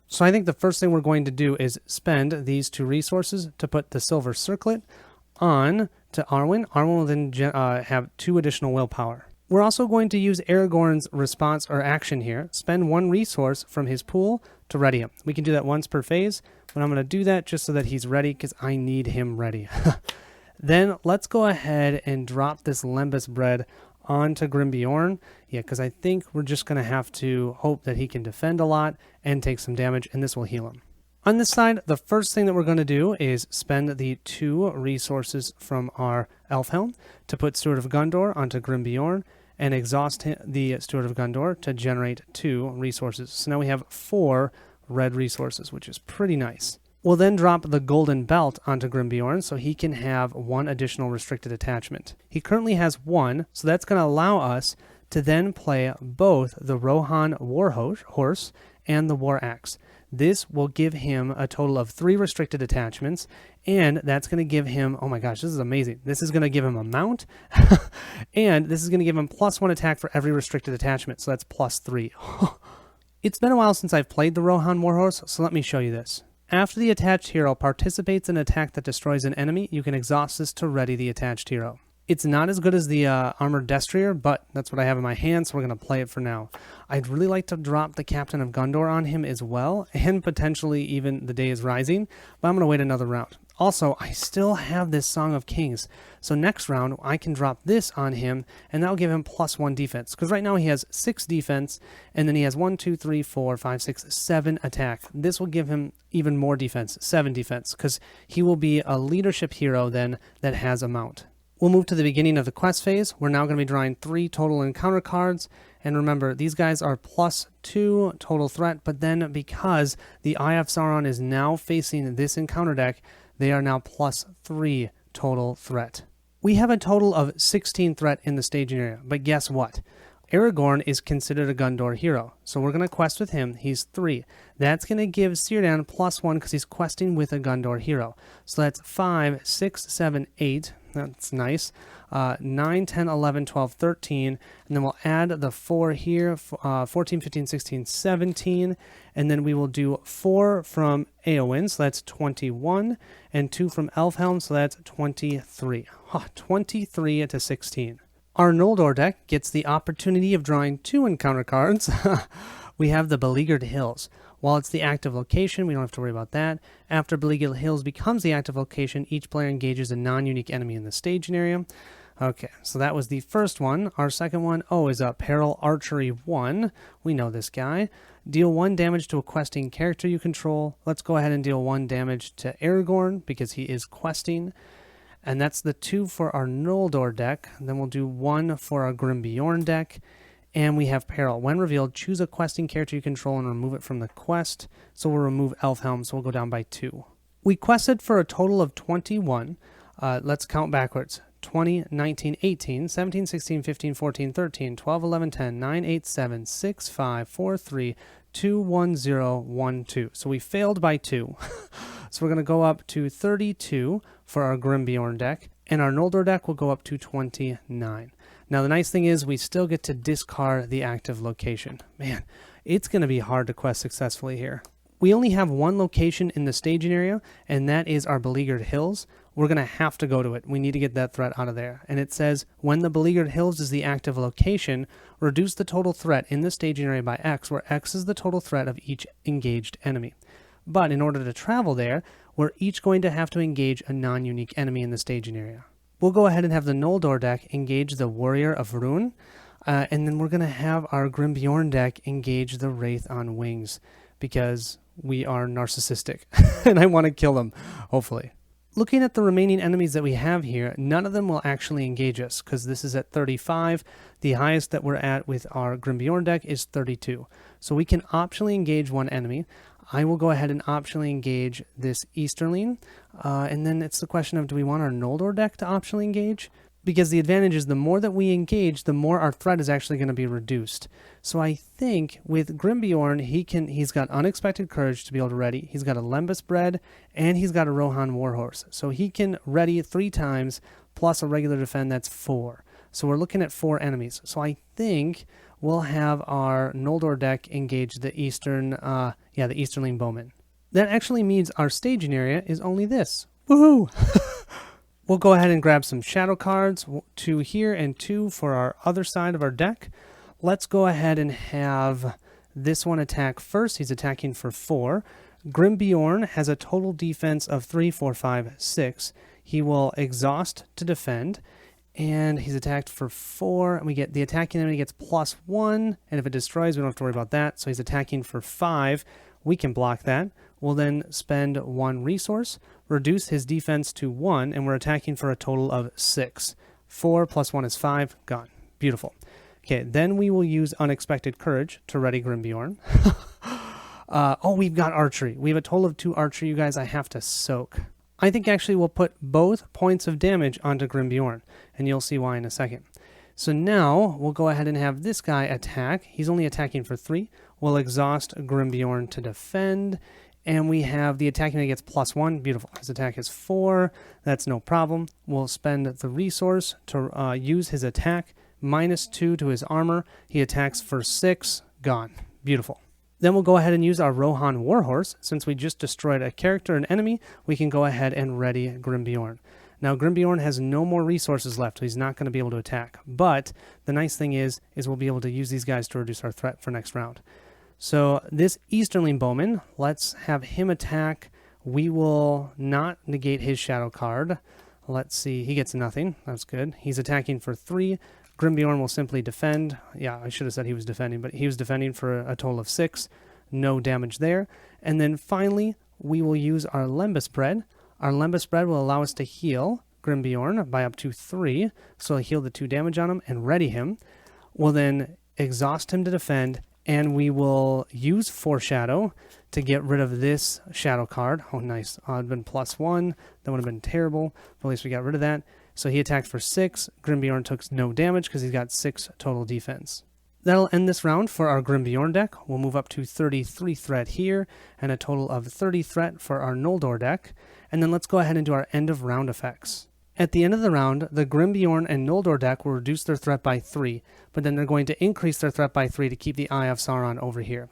So I think the first thing we're going to do is spend these 2 resources to put the Silver Circlet on to Arwen. Arwen will then have 2 additional willpower. We're also going to use Aragorn's response or action here. Spend 1 resource from his pool to ready him. We can do that once per phase, but I'm going to do that just so that he's ready because I need him ready. Then let's go ahead and drop this Lembas Bread onto Grimbeorn. Yeah, because I think we're just going to have to hope that he can defend a lot and take some damage, and this will heal him. On this side, the first thing that we're going to do is spend the 2 resources from our Elf Helm to put Steward of Gondor onto Grimbeorn and exhaust the Steward of Gondor to generate 2 resources. So now we have 4 red resources, which is pretty nice. We'll then drop the Golden Belt onto Grimbeorn so he can have 1 additional restricted attachment. He currently has 1, so that's going to allow us to then play both the Rohan Warhorse and the War Axe. This will give him a total of 3 restricted attachments, and that's going to give him, oh my gosh, this is amazing. This is going to give him a mount, and this is going to give him +1 attack for every restricted attachment, so that's +3. It's been a while since I've played the Rohan Warhorse, so let me show you this. After the attached hero participates in an attack that destroys an enemy, you can exhaust this to ready the attached hero. It's not as good as the Armored Destrier, but that's what I have in my hand, so we're going to play it for now. I'd really like to drop the Captain of Gondor on him as well, and potentially even the Day is Rising, but I'm going to wait another round. Also, I still have this Song of Kings, so next round I can drop this on him, and that'll give him +1 defense, because right now he has 6 defense, and then he has 1, 2, 3, 4, 5, 6, 7 attack. This will give him even more defense, 7 defense, because he will be a leadership hero then that has a mount. We'll move to the beginning of the quest phase. We're now going to be drawing 3 total encounter cards. And remember, these guys are +2 total threat, but then because the Eye of Sauron is now facing this encounter deck, they are now +3 total threat. We have a total of 16 threat in the staging area, but guess what? Aragorn is considered a Gondor hero, so we're going to quest with him. He's 3. That's going to give Círdan +1 because he's questing with a Gondor hero. So that's 5, 6, 7, 8. That's nice. 9, 10, 11, 12, 13. And then we'll add the 4 here, 14, 15, 16, 17. And then we will do 4 from Éowyn, so that's 21. And 2 from Elfhelm, so that's 23. 23 to 16. Our Noldor deck gets the opportunity of drawing 2 encounter cards. We have the Beleaguered Hills. While it's the active location, we don't have to worry about that. After Beleaguered Hills becomes the active location, each player engages a non-unique enemy in the staging area. Okay, so that was the first one. Our second one, is a Peril Archery 1. We know this guy. Deal 1 damage to a questing character you control. Let's go ahead and deal 1 damage to Aragorn because he is questing. And that's the 2 for our Noldor deck. Then we'll do 1 for our Grim-Bjorn deck. And we have Peril. When revealed, choose a questing character you control and remove it from the quest. So we'll remove Elfhelm, so we'll go down by 2. We quested for a total of 21. Let's count backwards. 20, 19, 18, 17, 16, 15, 14, 13, 12, 11, 10, 9, 8, 7, 6, 5, 4, 3, 2, 1, 0, 1, 2. So we failed by 2. So we're going to go up to 32 for our Grim-Bjorn deck. And our Noldor deck will go up to 29. Now, the nice thing is we still get to discard the active location. Man, it's going to be hard to quest successfully here. We only have 1 location in the staging area, and that is our Beleaguered Hills. We're going to have to go to it. We need to get that threat out of there. And it says, when the Beleaguered Hills is the active location, reduce the total threat in the staging area by X, where X is the total threat of each engaged enemy. But in order to travel there, we're each going to have to engage a non-unique enemy in the staging area. We'll go ahead and have the Noldor deck engage the Warrior of Rhûn, and then we're going to have our Grim-Bjorn deck engage the Wraith on Wings, because we are narcissistic, and I want to kill them, hopefully. Looking at the remaining enemies that we have here, none of them will actually engage us, because this is at 35. The highest that we're at with our Grim-Bjorn deck is 32. So we can optionally engage 1 enemy. I will go ahead and optionally engage this Easterling, and then it's the question of, do we want our Noldor deck to optionally engage? Because the advantage is the more that we engage, the more our threat is actually going to be reduced. So I think with Grim-Bjorn, he's got Unexpected Courage to be able to ready. He's got a Lembas Bread, and he's got a Rohan Warhorse. So he can ready 3 times, plus a regular defend, that's 4. So we're looking at 4 enemies. So I think we'll have our Noldor deck engage the the Easterling Bowman. That actually means our staging area is only this. Woohoo! We'll go ahead and grab some shadow cards, 2 here and 2 for our other side of our deck. Let's go ahead and have this one attack first. He's attacking for 4. Grim-Bjorn has a total defense of 3, 4, 5, 6. He will exhaust to defend. And he's attacked for 4, and we get the attacking enemy gets +1, and if it destroys, we don't have to worry about that. So he's attacking for 5. We can block that. We'll then spend 1 resource, reduce his defense to 1, and we're attacking for a total of 6. 4 plus 1 is 5. Gone. Beautiful. Okay, then we will use Unexpected Courage to ready Grim-Bjorn. We've got archery. We have a total of 2 archery, you guys. I have to soak. I think actually we'll put both points of damage onto Grim-Bjorn, and you'll see why in a second. So now we'll go ahead and have this guy attack. He's only attacking for 3. We'll exhaust Grim-Bjorn to defend, and we have the attacking that gets +1. Beautiful. His attack is 4. That's no problem. We'll spend the resource to use his attack, -2 to his armor. He attacks for 6. Gone. Beautiful. Then we'll go ahead and use our Rohan Warhorse. Since we just destroyed a character, an enemy, we can go ahead and ready Grim-Bjorn. Now, Grimbjorn has no more resources left, so he's not going to be able to attack. But the nice thing is we'll be able to use these guys to reduce our threat for next round. So this Easterling Bowman, let's have him attack. We will not negate his shadow card. Let's see, he gets nothing. That's good. He's attacking for 3. Grimbjorn will simply defend. Yeah, I should have said he was defending, but he was defending for a total of 6. No damage there. And then finally, we will use our Lembas Spread. Our Lembas Spread will allow us to heal Grimbjorn by up to 3. So he'll heal the 2 damage on him and ready him. We'll then exhaust him to defend, and we will use Foreshadow to get rid of this shadow card. Oh, nice. It would have been +1. That would have been terrible. But at least we got rid of that. So he attacked for 6. Grimbjorn took no damage because he's got 6 total defense. That'll end this round for our Grimbjorn deck. We'll move up to 33 threat here and a total of 30 threat for our Noldor deck. And then let's go ahead and do our end of round effects. At the end of the round, the Grimbjorn and Noldor deck will reduce their threat by 3, but then they're going to increase their threat by 3 to keep the Eye of Sauron over here.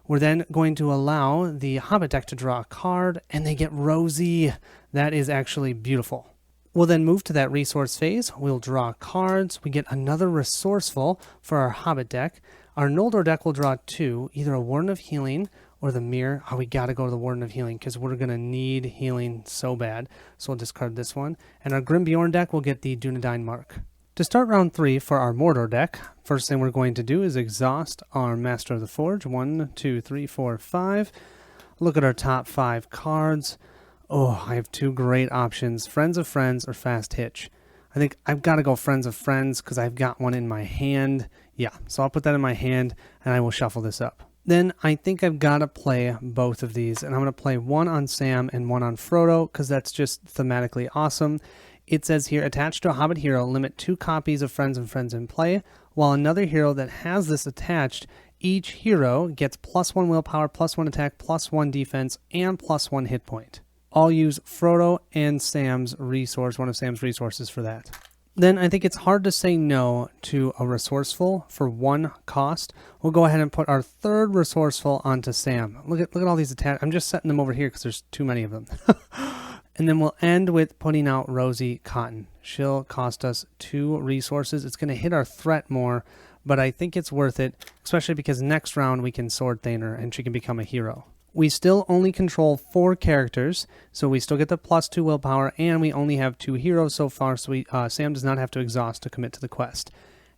We're then going to allow the Hobbit deck to draw a card, and they get Rosie. That is actually beautiful. We'll then move to that resource phase. We'll draw cards. We get another Resourceful for our Hobbit deck. Our Noldor deck will draw 2, either a Warden of Healing or the Mirror. Oh, we got to go to the Warden of Healing because we're going to need healing so bad. So we'll discard this one. And our Grimbjorn deck will get the Dunedain Mark. To start round 3 for our Mordor deck, first thing we're going to do is exhaust our Master of the Forge. 1, 2, 3, 4, 5. Look at our top 5 cards. Oh, I have 2 great options, Friends of Friends or Fast Hitch. I think I've got to go Friends of Friends because I've got one in my hand. Yeah, so I'll put that in my hand and I will shuffle this up. Then I think I've got to play both of these, and I'm going to play one on Sam and one on Frodo because that's just thematically awesome. It says here, attached to a Hobbit hero, limit 2 copies of Friends and Friends in play, while another hero that has this attached, each hero gets +1 willpower, +1 attack, +1 defense, and +1 hit point. I'll use Frodo and Sam's resource, one of Sam's resources for that. Then I think it's hard to say no to a Resourceful for 1 cost. We'll go ahead and put our 3rd Resourceful onto Sam. Look at all these attacks. I'm just setting them over here because there's too many of them. And then we'll end with putting out Rosie Cotton. She'll cost us 2 resources. It's going to hit our threat more, but I think it's worth it, especially because next round we can Sword Thaner and she can become a hero. We still only control 4 characters, so we still get the +2 willpower, and we only have 2 heroes so far, so Sam does not have to exhaust to commit to the quest.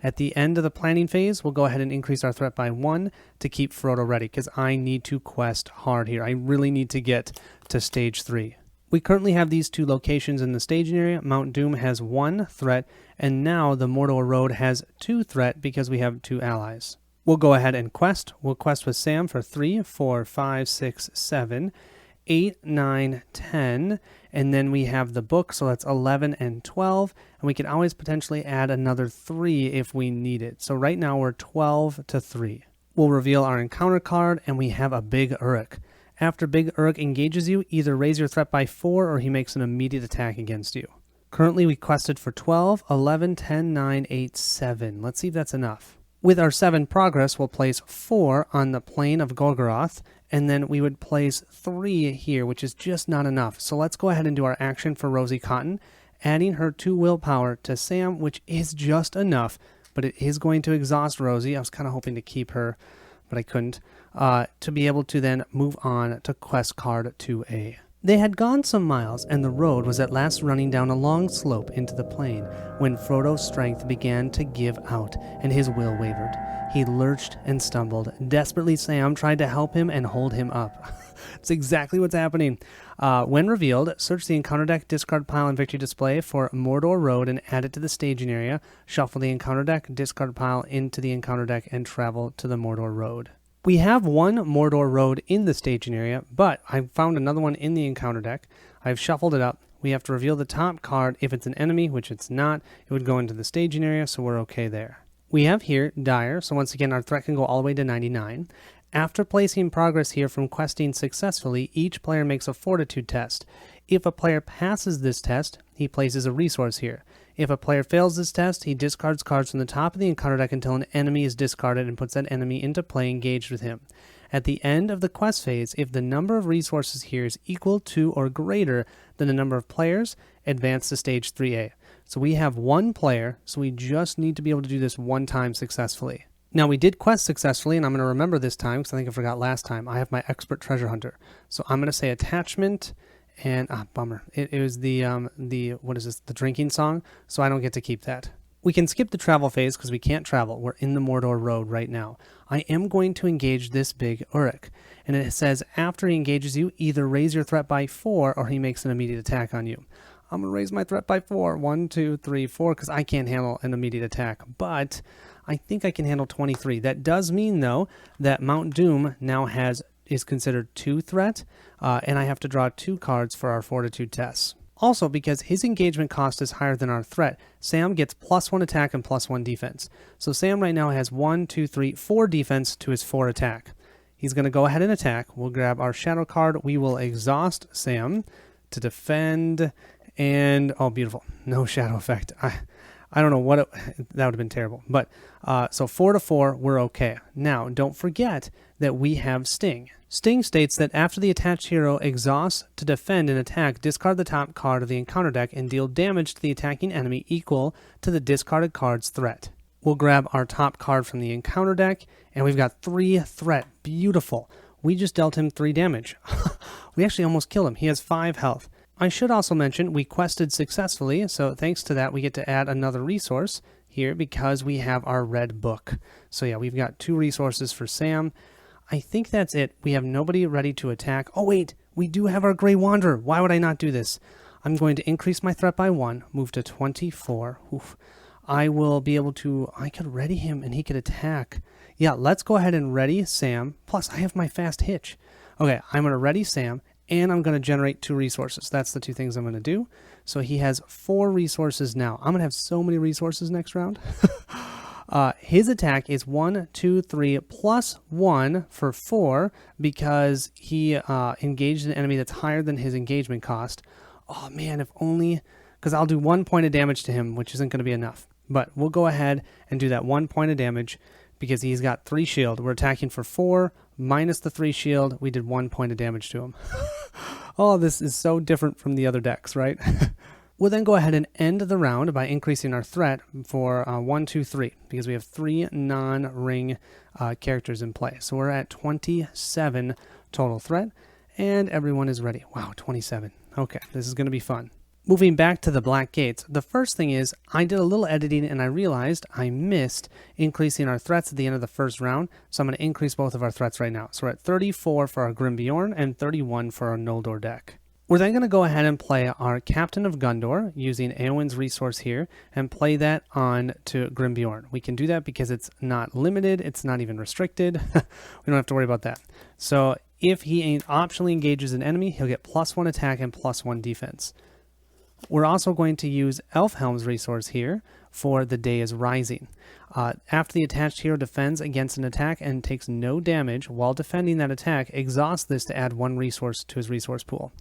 At the end of the planning phase, we'll go ahead and increase our threat by 1 to keep Frodo ready, because I need to quest hard here. I really need to get to stage 3. We currently have these 2 locations in the staging area. Mount Doom has 1 threat, and now the Mordor Road has 2 threat because we have 2 allies. We'll go ahead and quest. We'll quest with Sam for 3, 4, 5, 6, 7, 8, 9, 10, and then we have the book, so that's 11 and 12, and we can always potentially add another 3 if we need it. So right now we're 12 to 3. We'll reveal our encounter card, and we have a Big Uruk. After Big Uruk engages you, either raise your threat by 4 or he makes an immediate attack against you. Currently we quested for 12, 11, 10, 9, 8, 7. Let's see if that's enough. With our 7 progress, we'll place 4 on the Plain of Golgoroth, and then we would place 3 here, which is just not enough. So let's go ahead and do our action for Rosie Cotton, adding her 2 willpower to Sam, which is just enough, but it is going to exhaust Rosie. I was kind of hoping to keep her, but I couldn't, to be able to then move on to quest card 2A. They had gone some miles, and the road was at last running down a long slope into the plain, when Frodo's strength began to give out, and his will wavered. He lurched and stumbled. Desperately, Sam tried to help him and hold him up. It's exactly what's happening. When revealed, search the encounter deck, discard pile, and victory display for Mordor Road and add it to the staging area. Shuffle the encounter deck, discard pile into the encounter deck, and travel to the Mordor Road. We have 1 Mordor Road in the staging area, but I found another one in the encounter deck. I've shuffled it up. We have to reveal the top card. If it's an enemy, which it's not, it would go into the staging area, so we're okay there. We have here Dire, so once again our threat can go all the way to 99. After placing progress here from questing successfully, each player makes a fortitude test. If a player passes this test, he places a resource here. If a player fails this test, he discards cards from the top of the encounter deck until an enemy is discarded and puts that enemy into play engaged with him. At the end of the quest phase, if the number of resources here is equal to or greater than the number of players, advance to stage 3A. So we have one player, so we just need to be able to do this one time successfully. Now, we did quest successfully, and I'm going to remember this time because I think I forgot last time. I have my expert treasure hunter. So I'm going to say attachment, and bummer. It was the what is this? The drinking song. So I don't get to keep that. We can skip the travel phase because we can't travel. We're in the Mordor Road right now. I am going to engage this big Uruk, and it says after he engages you, either raise your threat by 4 or he makes an immediate attack on you. I'm going to raise my threat by 4. 1, 2, 3, 4, because I can't handle an immediate attack, but I think I can handle 23. That does mean, though, that Mount Doom now is considered 2 threat, and I have to draw 2 cards for our fortitude tests. Also, because his engagement cost is higher than our threat, Sam gets +1 attack and +1 defense. So Sam right now has 1, 2, 3, 4 defense to his 4 attack. He's going to go ahead and attack. We'll grab our shadow card. We will exhaust Sam to defend, and oh, beautiful. No shadow effect. I don't know what that would have been terrible. But so 4 to 4, we're okay. Now, don't forget that we have Sting. Sting states that after the attached hero exhausts to defend an attack, discard the top card of the encounter deck and deal damage to the attacking enemy equal to the discarded card's threat. We'll grab our top card from the encounter deck, and we've got 3 threat. Beautiful. We just dealt him 3 damage. We actually almost killed him. He has 5 health. I should also mention we quested successfully, so thanks to that we get to add another resource here because we have our red book. So yeah, we've got 2 resources for Sam. I think that's it. We have nobody ready to attack. Oh wait, we do have our Grey Wanderer. Why would I not do this? I'm going to increase my threat by 1, move to 24. Oof. I will be able to, I could ready him and he could attack. Yeah, let's go ahead and ready Sam. Plus, I have my fast hitch. Okay, I'm going to ready Sam, and I'm going to generate 2 resources. That's the 2 things I'm going to do. So he has 4 resources now. I'm going to have so many resources next round. His attack is 1, 2, 3, plus 1 for 4 because he engaged an enemy that's higher than his engagement cost. Oh man, if only, because I'll do 1 point of damage to him, which isn't going to be enough. But we'll go ahead and do that 1 point of damage because he's got 3 shield. We're attacking for 4 minus the 3 shield. We did 1 point of damage to him. Oh, this is so different from the other decks, right? We'll then go ahead and end the round by increasing our threat for 1, 2, 3 because we have 3 non-ring characters in play. So we're at 27 total threat, and everyone is ready. Wow, 27. Okay, this is going to be fun. Moving back to the black gates, the first thing is I did a little editing and I realized I missed increasing our threats at the end of the first round, so I'm going to increase both of our threats right now. So we're at 34 for our Grim Bjorn and 31 for our Noldor deck. We're then going to go ahead and play our Captain of Gondor using Eowyn's resource here and play that on to Grim Bjorn. We can do that because it's not limited, it's not even restricted. We don't have to worry about that. So if he optionally engages an enemy, he'll get +1 attack and +1 defense. We're also going to use Elfhelm's resource here for The Day is Rising. After the attached hero defends against an attack and takes no damage while defending that attack, exhaust this to add 1 resource to his resource pool.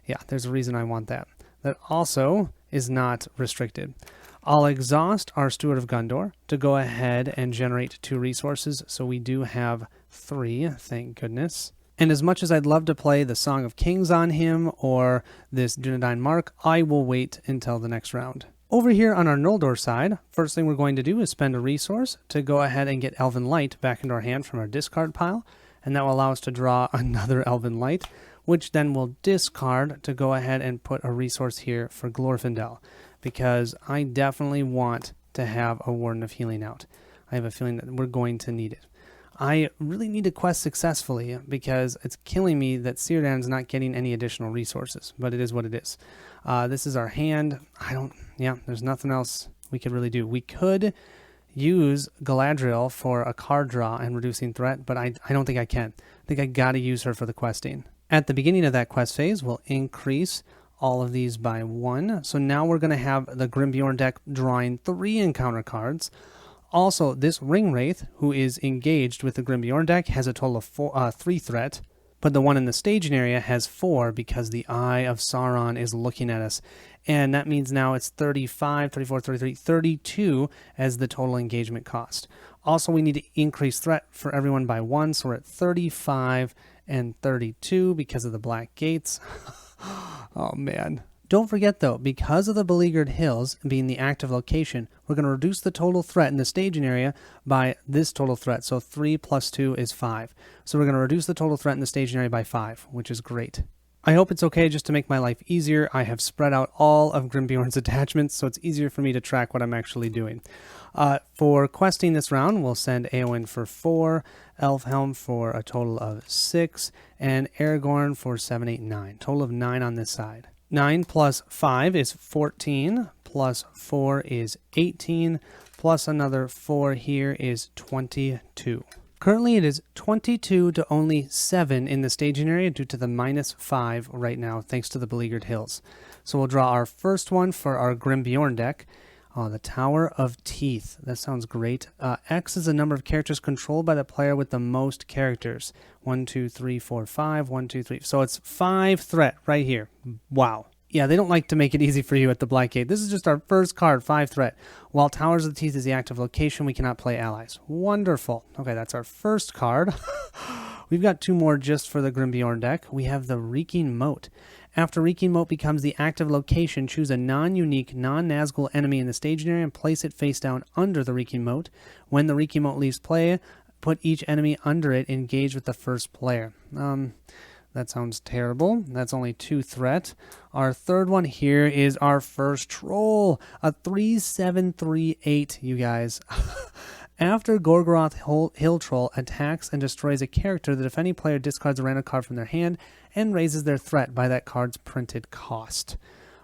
Yeah, there's a reason I want that. That also is not restricted. I'll exhaust our Steward of Gondor to go ahead and generate 2 resources, so we do have 3, thank goodness. And as much as I'd love to play the Song of Kings on him or this Dunedain Mark, I will wait until the next round. Over here on our Noldor side, first thing we're going to do is spend a resource to go ahead and get Elven Light back into our hand from our discard pile, and that will allow us to draw another Elven Light, which then will discard to go ahead and put a resource here for Glorfindel, because I definitely want to have a Warden of Healing out. I have a feeling that we're going to need it. I really need to quest successfully because it's killing me that Círdan's not getting any additional resources, but it is what it is. This is our hand. There's nothing else we could really do. We could use Galadriel for a card draw and reducing threat, but I don't think I can. I think I got to use her for the questing. At the beginning of that quest phase, we'll increase all of these by 1. So now we're going to have the Grim Bjorn deck drawing 3 encounter cards. Also, this Ring Wraith, who is engaged with the Grim Bjorn deck, has a total of 3 threat, but the one in the staging area has 4 because the Eye of Sauron is looking at us. And that means now it's 35, 34, 33, 32 as the total engagement cost. Also, we need to increase threat for everyone by 1, so we're at 35 and 32 because of the black gates. Oh man, Don't forget though, because of the beleaguered hills being the active location, we're going to reduce the total threat in the staging area by this total threat. So 3 plus 2 is 5. So we're going to reduce the total threat in the staging area by 5, which is great. I hope it's okay just to make my life easier. I have spread out all of Grimbjorn's attachments, so it's easier for me to track what I'm actually doing. For questing this round, we'll send Eowyn for 4, Elfhelm for a total of 6, and Aragorn for 7, 8, 9. Total of 9 on this side. 9 plus 5 is 14, plus 4 is 18, plus another 4 here is 22. Currently, it is 22 to only 7 in the staging area due to the -5 right now, thanks to the beleaguered hills. So we'll draw our first one for our Grimbjorn deck. Oh, the Tower of Teeth. That sounds great. X is the number of characters controlled by the player with the most characters. 1, 2, 3, 4, 5. 1, 2, 3. So it's 5 threat right here. Wow. Yeah, they don't like to make it easy for you at the Black Gate. This is just our first card, 5 threat. While Towers of the Teeth is the active location, we cannot play allies. Wonderful. Okay, that's our first card. We've got 2 more just for the Grimbjorn deck. We have the Reeking Moat. After Reeking Moat becomes the active location, choose a non-unique, non-Nazgul enemy in the staging area and place it face down under the Reeking Moat. When the Reeking Moat leaves play, put each enemy under it engaged with the first player. That sounds terrible. That's only 2 threat. Our third one here is our first troll. A 3/7/3/8, you guys. After Gorgoroth Hill Troll attacks and destroys a character, the defending player discards a random card from their hand and raises their threat by that card's printed cost.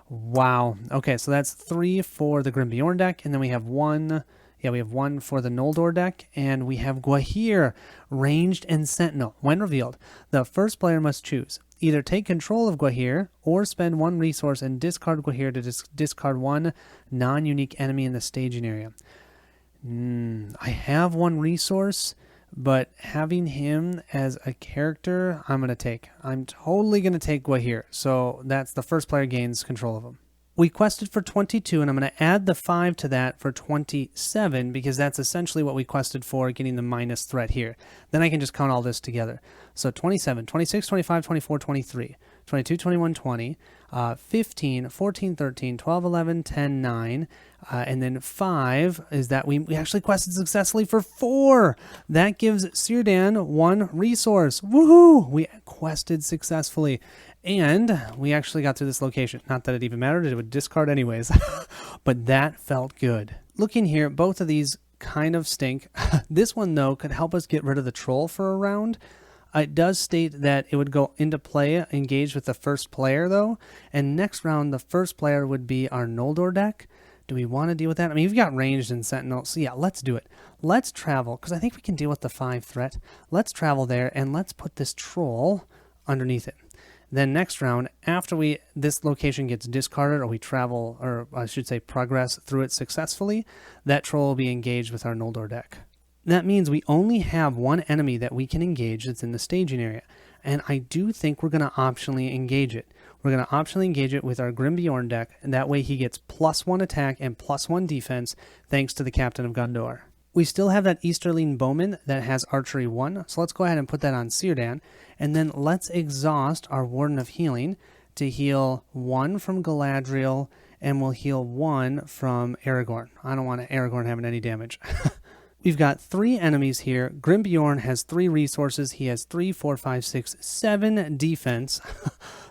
Wow. Okay, so that's 3 for the Grimbjorn deck, and then we have 1... Yeah, we have 1 for the Noldor deck, and we have Gwahir, Ranged and Sentinel. When revealed, the first player must choose. Either take control of Gwahir, or spend 1 resource and discard Gwahir to discard 1 non-unique enemy in the staging area. I have 1 resource, but having him as a character, I'm totally going to take Gwahir. So that's the first player gains control of him. We quested for 22, and I'm going to add the 5 to that for 27, because that's essentially what we quested for, getting the minus threat here. Then I can just count all this together. So 27, 26, 25, 24, 23, 22, 21, 20, 15, 14, 13, 12, 11, 10, 9, and then 5 is that we actually quested successfully for 4. That gives Círdan 1 resource. Woohoo! We quested successfully. And we actually got to this location. Not that it even mattered, it would discard anyways. But that felt good. Looking here, both of these kind of stink. This one, though, could help us get rid of the troll for a round. It does state that it would go into play, engaged with the first player, though. And next round, the first player would be our Noldor deck. Do we want to deal with that? I mean, we've got Ranged and Sentinel, so yeah, let's do it. Let's travel, because I think we can deal with the 5 threat. Let's travel there, and let's put this troll underneath it. Then next round, after this location gets discarded, or we travel, or I should say progress through it successfully, that troll will be engaged with our Noldor deck. That means we only have 1 enemy that we can engage that's in the staging area. And I do think we're going to optionally engage it. We're going to optionally engage it with our Grimbjorn deck, and that way he gets +1 attack and +1 defense thanks to the Captain of Gondor. We still have that Easterling Bowman that has Archery 1, so let's go ahead and put that on Círdan, and then let's exhaust our Warden of Healing to heal 1 from Galadriel, and we'll heal 1 from Aragorn. I don't want Aragorn having any damage. We've got 3 enemies here. Grimbjorn has 3 resources. He has 3, 4, 5, 6, 7 defense.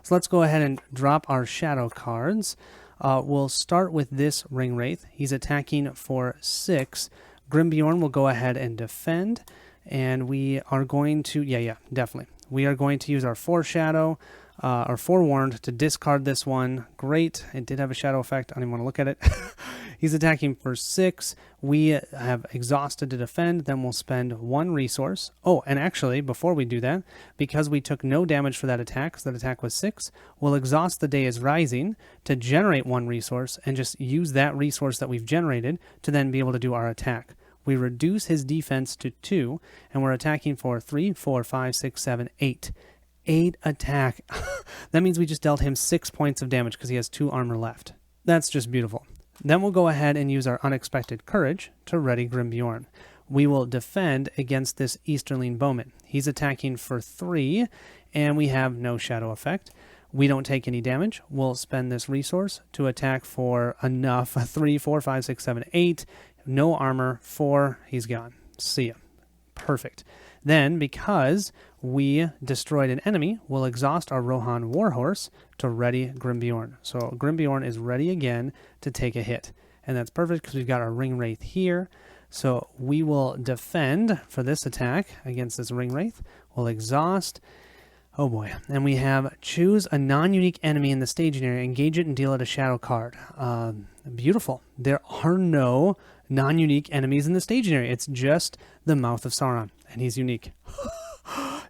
So let's go ahead and drop our shadow cards. We'll start with this Ringwraith. He's attacking for 6. Grimbjorn will go ahead and defend, and we are going to, definitely. We are going to use our Foreshadow, or Forewarned, to discard this one. Great. It did have a shadow effect. I don't even want to look at it. He's attacking for 6. We have exhausted to defend. Then we'll spend 1 resource. Oh, and actually, before we do that, because we took no damage for that attack, because that attack was 6, we'll exhaust the Day is Rising to generate 1 resource and just use that resource that we've generated to then be able to do our attack. We reduce his defense to 2, and we're attacking for 3, 4, 5, 6, 7, 8. 8 attack. That means we just dealt him 6 points of damage because he has 2 armor left. That's just beautiful. Then we'll go ahead and use our Unexpected Courage to ready Grimbjorn. We will defend against this Easterling Bowman. He's attacking for 3, and we have no shadow effect. we don't take any damage. We'll spend this resource to attack for enough. 3, 4, 5, 6, 7, 8. No armor. 4. He's gone. See ya. Perfect. Then, because we destroyed an enemy, we'll exhaust our Rohan Warhorse to ready Grimbjorn. So Grimbjorn is ready again to take a hit. And that's perfect because we've got our Ring Wraith here. So we will defend for this attack against this Ring Wraith. We'll exhaust. Oh boy. And we have choose a non-unique enemy in the staging area, engage it, and deal it a shadow card. Beautiful. There are no non-unique enemies in the staging area. It's just the Mouth of Sauron, and he's unique.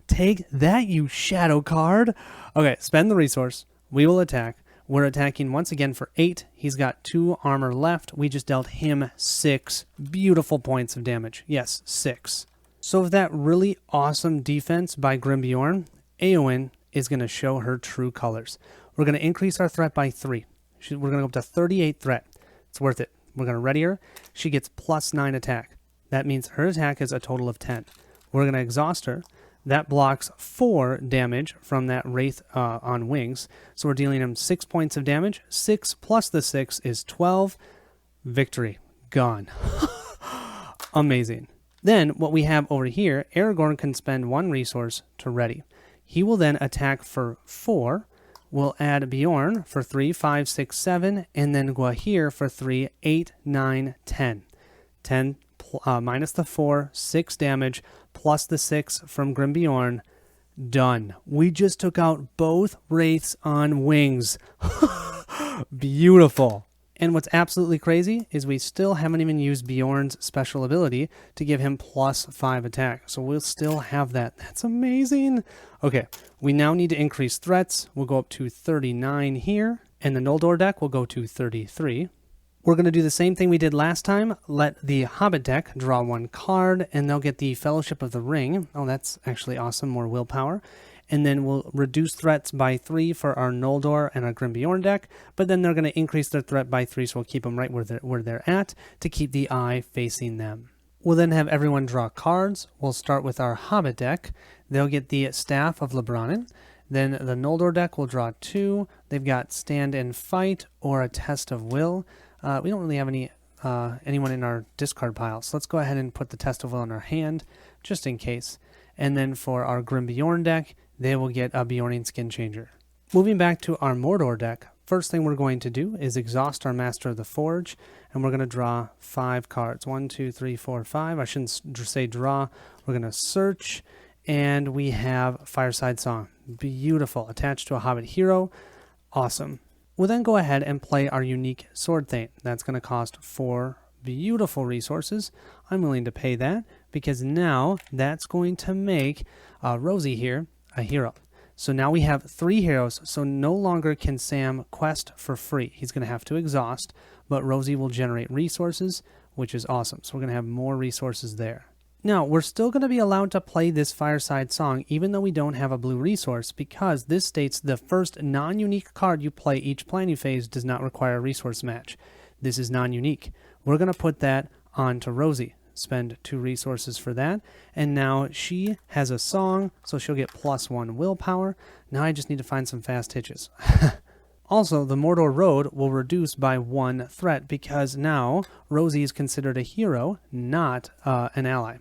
Take that, you shadow card. Okay, spend the resource. We will attack. We're attacking once again for 8. He's got 2 armor left. We just dealt him 6 beautiful points of damage. Yes, 6. So with that really awesome defense by Grimbjorn, Éowyn is going to show her true colors. We're going to increase our threat by 3. We're going to go up to 38 threat. It's worth it. We're going to ready her. She gets plus 9 attack. That means her attack is a total of 10. We're going to exhaust her. That blocks 4 damage from that Wraith on wings. So we're dealing him 6 points of damage. 6 plus the 6 is 12. Victory. Gone. Amazing. Then what we have over here, Aragorn can spend 1 resource to ready. He will then attack for 4. We'll add Bjorn for 3, 5, 6, 7, and then Gwahir for 3, 8, 9, 10. 10 minus the 4, 6 damage, plus the 6 from Grimbjorn. Done. We just took out both Wraiths on wings. Beautiful. And what's absolutely crazy is we still haven't even used Bjorn's special ability to give him plus 5 attack. So we'll still have that. That's amazing. Okay, we now need to increase threats. We'll go up to 39 here. And the Noldor deck will go to 33. We're going to do the same thing we did last time. Let the Hobbit deck draw 1 card, and they'll get the Fellowship of the Ring. Oh, that's actually awesome. More willpower. And then we'll reduce threats by 3 for our Noldor and our Grimbjorn deck, but then they're going to increase their threat by 3, so we'll keep them right where they're at to keep the eye facing them. We'll then have everyone draw cards. We'll start with our Hobbit deck. They'll get the Staff of Lebronin. Then the Noldor deck will draw 2. They've got Stand and Fight or a Test of Will. We don't really have anyone in our discard pile, so let's go ahead and put the Test of Will in our hand, just in case. And then for our Grimbjorn deck, they will get a Bjorning Skin Changer. Moving back to our Mordor deck, first thing we're going to do is exhaust our Master of the Forge, and we're going to draw 5 cards. 1, 2, 3, 4, 5. I shouldn't say draw. We're going to search, and we have Fireside Song. Beautiful. Attached to a Hobbit hero. Awesome. We'll then go ahead and play our unique Sword Thane. That's going to cost 4 beautiful resources. I'm willing to pay that because now that's going to make Rosie here a hero. So now we have 3 heroes, so no longer can Sam quest for free. He's going to have to exhaust, but Rosie will generate resources, which is awesome. So we're going to have more resources there. Now, we're still going to be allowed to play this Fireside Song even though we don't have a blue resource because this states the first non-unique card you play each planning phase does not require a resource match. This is non-unique. We're going to put that onto Rosie. Spend 2 resources for that. And now she has a song, so she'll get plus 1 willpower. Now I just need to find some fast hitches. Also, the Mordor Road will reduce by 1 threat because now Rosie is considered a hero, not an ally.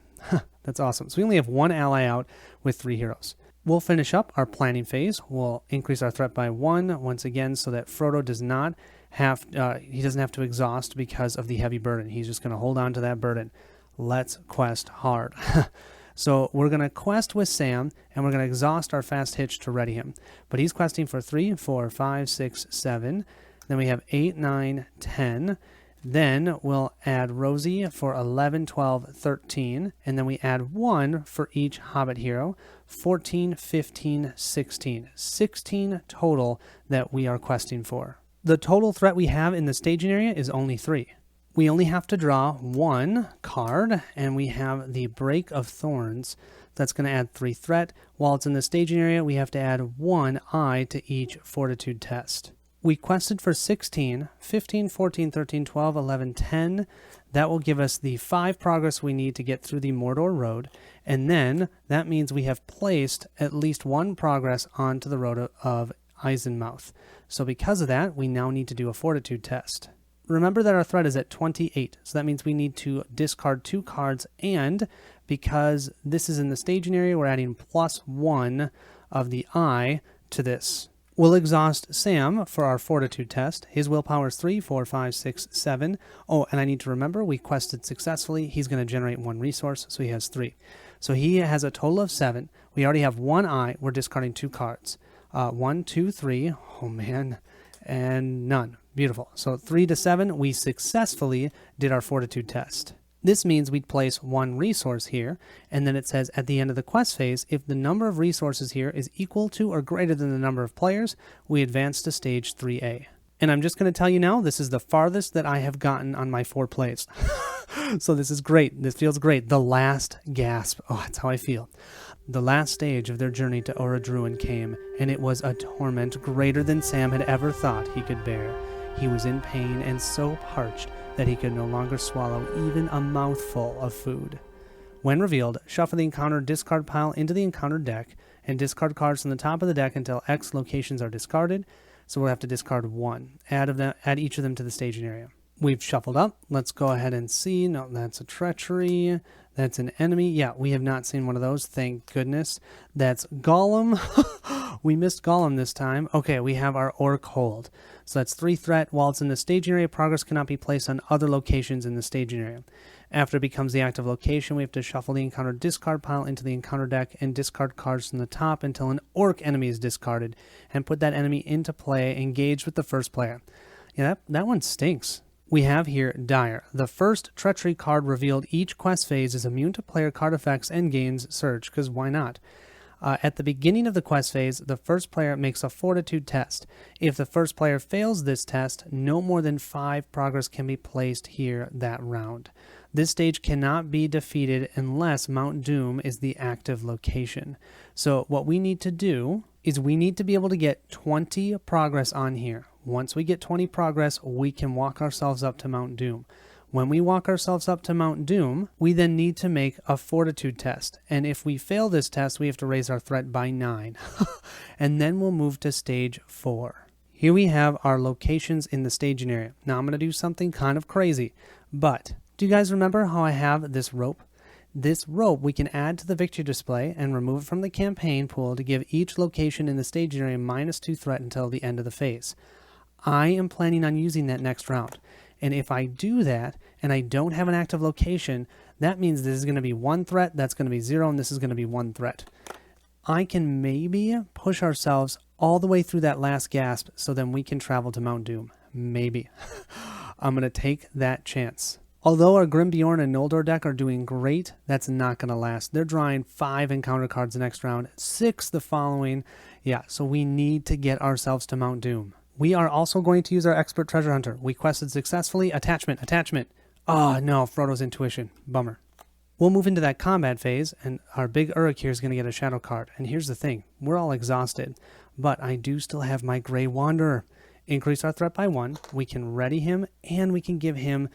That's awesome. So we only have 1 ally out with 3 heroes. We'll finish up our planning phase. We'll increase our threat by 1 once again so that Frodo does not have, he doesn't have to exhaust because of the heavy burden. He's just going to hold on to that burden. Let's quest hard. So we're going to quest with Sam, and we're going to exhaust our fast hitch to ready him. But he's questing for 3, 4, 5, 6, 7. Then we have 8, 9, 10. Then we'll add Rosie for 11, 12, 13. And then we add 1 for each Hobbit hero. 14, 15, 16. 16 total that we are questing for. The total threat we have in the staging area is only 3. We only have to draw 1 card, and we have the Break of Thorns. That's going to add 3 threat. While it's in the staging area, we have to add 1 eye to each fortitude test. We quested for 16, 15, 14, 13, 12, 11, 10. That will give us the 5 progress we need to get through the Mordor Road. And then that means we have placed at least 1 progress onto the Road of Eisenmouth. So because of that, we now need to do a fortitude test. Remember that our threat is at 28, so that means we need to discard 2 cards, and because this is in the staging area, we're adding +1 of the eye to this. We'll exhaust Sam for our fortitude test. His willpower is 3, 4, 5, 6, 7. Oh, and I need to remember, we quested successfully. He's going to generate 1 resource, so he has 3. So he has a total of 7. We already have 1 eye. We're discarding 2 cards. 1, 2, 3. Oh, man. And none. Beautiful. So 3 to 7, we successfully did our fortitude test. This means we'd place 1 resource here, and then it says at the end of the quest phase, if the number of resources here is equal to or greater than the number of players, we advance to stage 3A. And I'm just going to tell you now, this is the farthest that I have gotten on my 4 plays. So this is great. This feels great. The last gasp. Oh, that's how I feel. The last stage of their journey to Orodruin came, and it was a torment greater than Sam had ever thought he could bear. He was in pain and so parched that he could no longer swallow even a mouthful of food. When revealed, shuffle the encounter discard pile into the encounter deck and discard cards from the top of the deck until X locations are discarded. So we'll have to discard 1. Add each of them to the staging area. We've shuffled up. Let's go ahead and see. No, that's a treachery. That's an enemy. Yeah, we have not seen one of those. Thank goodness. That's Gollum. We missed Gollum this time. Okay, we have our Orc Hold. So that's 3 threat. While it's in the staging area, progress cannot be placed on other locations in the staging area. After it becomes the active location, we have to shuffle the encounter discard pile into the encounter deck and discard cards from the top until an Orc enemy is discarded and put that enemy into play, engaged with the first player. Yeah, that one stinks. We have here Dire. The first treachery card revealed each quest phase is immune to player card effects and gains Surge, because why not? At the beginning of the quest phase, the first player makes a fortitude test. If the first player fails this test, no more than 5 progress can be placed here that round. This stage cannot be defeated unless Mount Doom is the active location. So what we need to do is we need to be able to get 20 progress on here. Once we get 20 progress, we can walk ourselves up to Mount Doom. When we walk ourselves up to Mount Doom, we then need to make a fortitude test. And if we fail this test, we have to raise our threat by 9. And then we'll move to stage 4. Here we have our locations in the staging area. Now I'm going to do something kind of crazy. But do you guys remember how I have this rope? This rope we can add to the victory display and remove it from the campaign pool to give each location in the staging area -2 threat until the end of the phase. I am planning on using that next round. And if I do that and I don't have an active location, that means this is going to be 1 threat, that's going to be 0, and this is going to be 1 threat. I can maybe push ourselves all the way through that last gasp so then we can travel to Mount Doom. Maybe. I'm going to take that chance. Although our Grimbjorn and Noldor deck are doing great, that's not going to last. They're drawing 5 encounter cards the next round, 6 the following. Yeah, so we need to get ourselves to Mount Doom. We are also going to use our Expert Treasure Hunter. We quested successfully. Attachment. Oh, no, Frodo's Intuition. Bummer. We'll move into that combat phase, and our big Uruk here is going to get a shadow card. And here's the thing. We're all exhausted, but I do still have my Grey Wanderer. Increase our threat by 1. We can ready him, and we can give him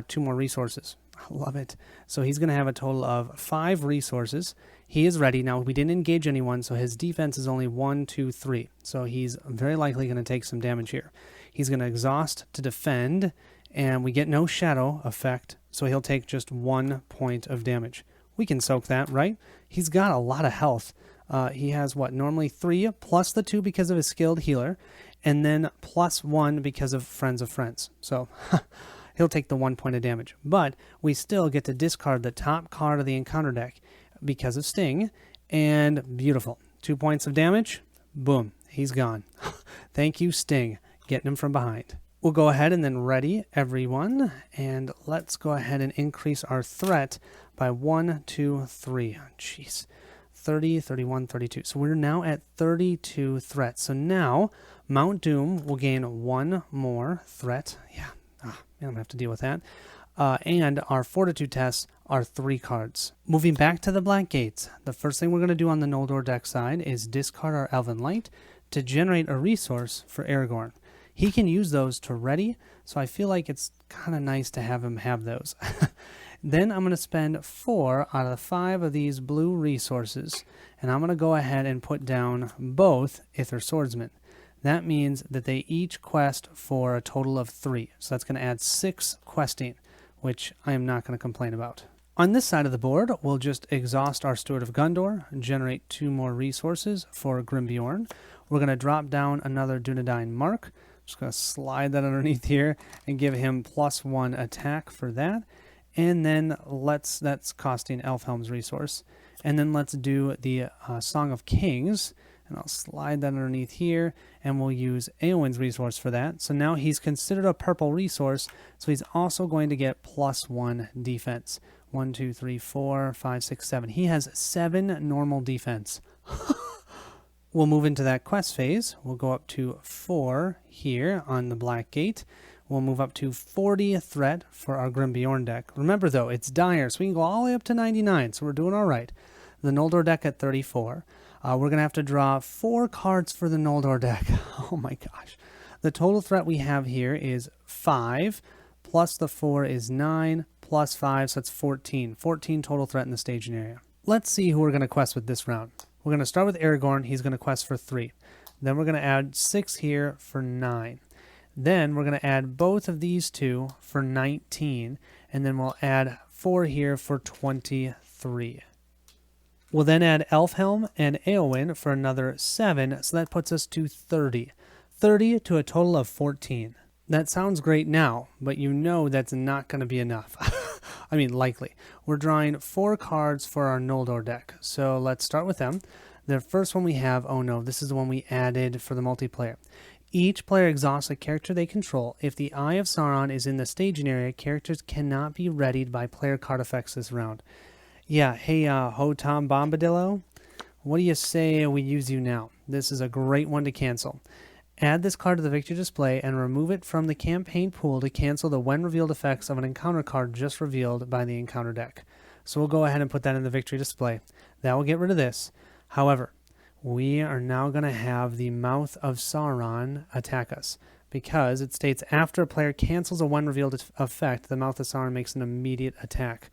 2 more resources. I love it. So he's going to have a total of 5 resources. He is ready. Now, we didn't engage anyone, so his defense is only 1, 2, 3. So he's very likely going to take some damage here. He's going to exhaust to defend, and we get no shadow effect, so he'll take just 1 point of damage. We can soak that, right? He's got a lot of health. He has, normally 3, plus the 2 because of his skilled healer, and then plus 1 because of Friends of Friends. So he'll take the 1 point of damage. But we still get to discard the top card of the encounter deck because of Sting, and beautiful. 2 points of damage, boom, he's gone. Thank you, Sting, getting him from behind. We'll go ahead and then ready everyone, and let's go ahead and increase our threat by 1, 2, 3. Oh, jeez. 30, 31, 32. So we're now at 32 threats. So now Mount Doom will gain 1 more threat. Yeah, I'm going to have to deal with that. And our fortitude tests are 3 cards. Moving back to the Black Gates, the first thing we're going to do on the Noldor deck side is discard our Elven Light to generate a resource for Aragorn. He can use those to ready, so I feel like it's kind of nice to have him have those. Then I'm going to spend 4 out of the 5 of these blue resources, and I'm going to go ahead and put down both Ither Swordsmen. That means that they each quest for a total of 3. So that's going to add 6 questing, which I am not going to complain about. On this side of the board, we'll just exhaust our Steward of Gondor, generate 2 more resources for Grimbjorn. We're going to drop down another Dunedain Mark. Just going to slide that underneath here and give him +1 attack for that. And then that's costing Elfhelm's resource. And then let's do the Song of Kings. And I'll slide that underneath here, and we'll use Eowyn's resource for that. So now he's considered a purple resource, so he's also going to get +1 defense. 1, 2, 3, 4, 5, 6, 7. He has 7 normal defense. We'll move into that quest phase. We'll go up to 4 here on the Black Gate. We'll move up to 40 threat for our Grimbjorn deck. Remember, though, it's dire, so we can go all the way up to 99, so we're doing all right. The Noldor deck at 34. We're going to have to draw 4 cards for the Noldor deck. Oh my gosh. The total threat we have here is 5, plus the 4 is 9, plus 5, so that's 14. 14 total threat in the staging area. Let's see who we're going to quest with this round. We're going to start with Aragorn. He's going to quest for 3. Then we're going to add 6 here for 9. Then we're going to add both of these 2 for 19. And then we'll add 4 here for 23. We'll then add Elfhelm and Eowyn for another 7, so that puts us to 30. 30 to a total of 14. That sounds great now, but you know that's not going to be enough. I mean, likely. We're drawing 4 cards for our Noldor deck, so let's start with them. The first one we have, oh no, this is the one we added for the multiplayer. Each player exhausts a character they control. If the Eye of Sauron is in the staging area, characters cannot be readied by player card effects this round. Yeah, hey, Hotom Bombadillo, what do you say we use you now? This is a great one to cancel. Add this card to the victory display and remove it from the campaign pool to cancel the when revealed effects of an encounter card just revealed by the encounter deck. So we'll go ahead and put that in the victory display. That will get rid of this. However, we are now going to have the Mouth of Sauron attack us, because it states after a player cancels a when revealed effect, the Mouth of Sauron makes an immediate attack.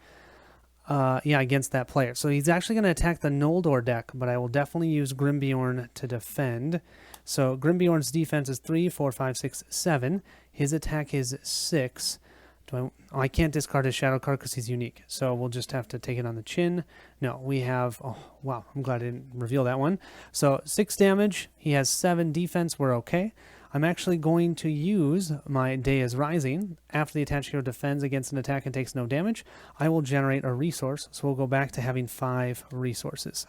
Against that player. So he's actually going to attack the Noldor deck, but I will definitely use Grimbjorn to defend. So Grimbjorn's defense is 3, 4, 5, 6, 7. His attack is 6. I can't discard his shadow card because he's unique. So we'll just have to take it on the chin. No, we have, oh wow, I'm glad I didn't reveal that one. So 6 damage. He has 7 defense. We're okay. I'm actually going to use my Day is Rising. After the attached hero defends against an attack and takes no damage, I will generate a resource, so we'll go back to having 5 resources.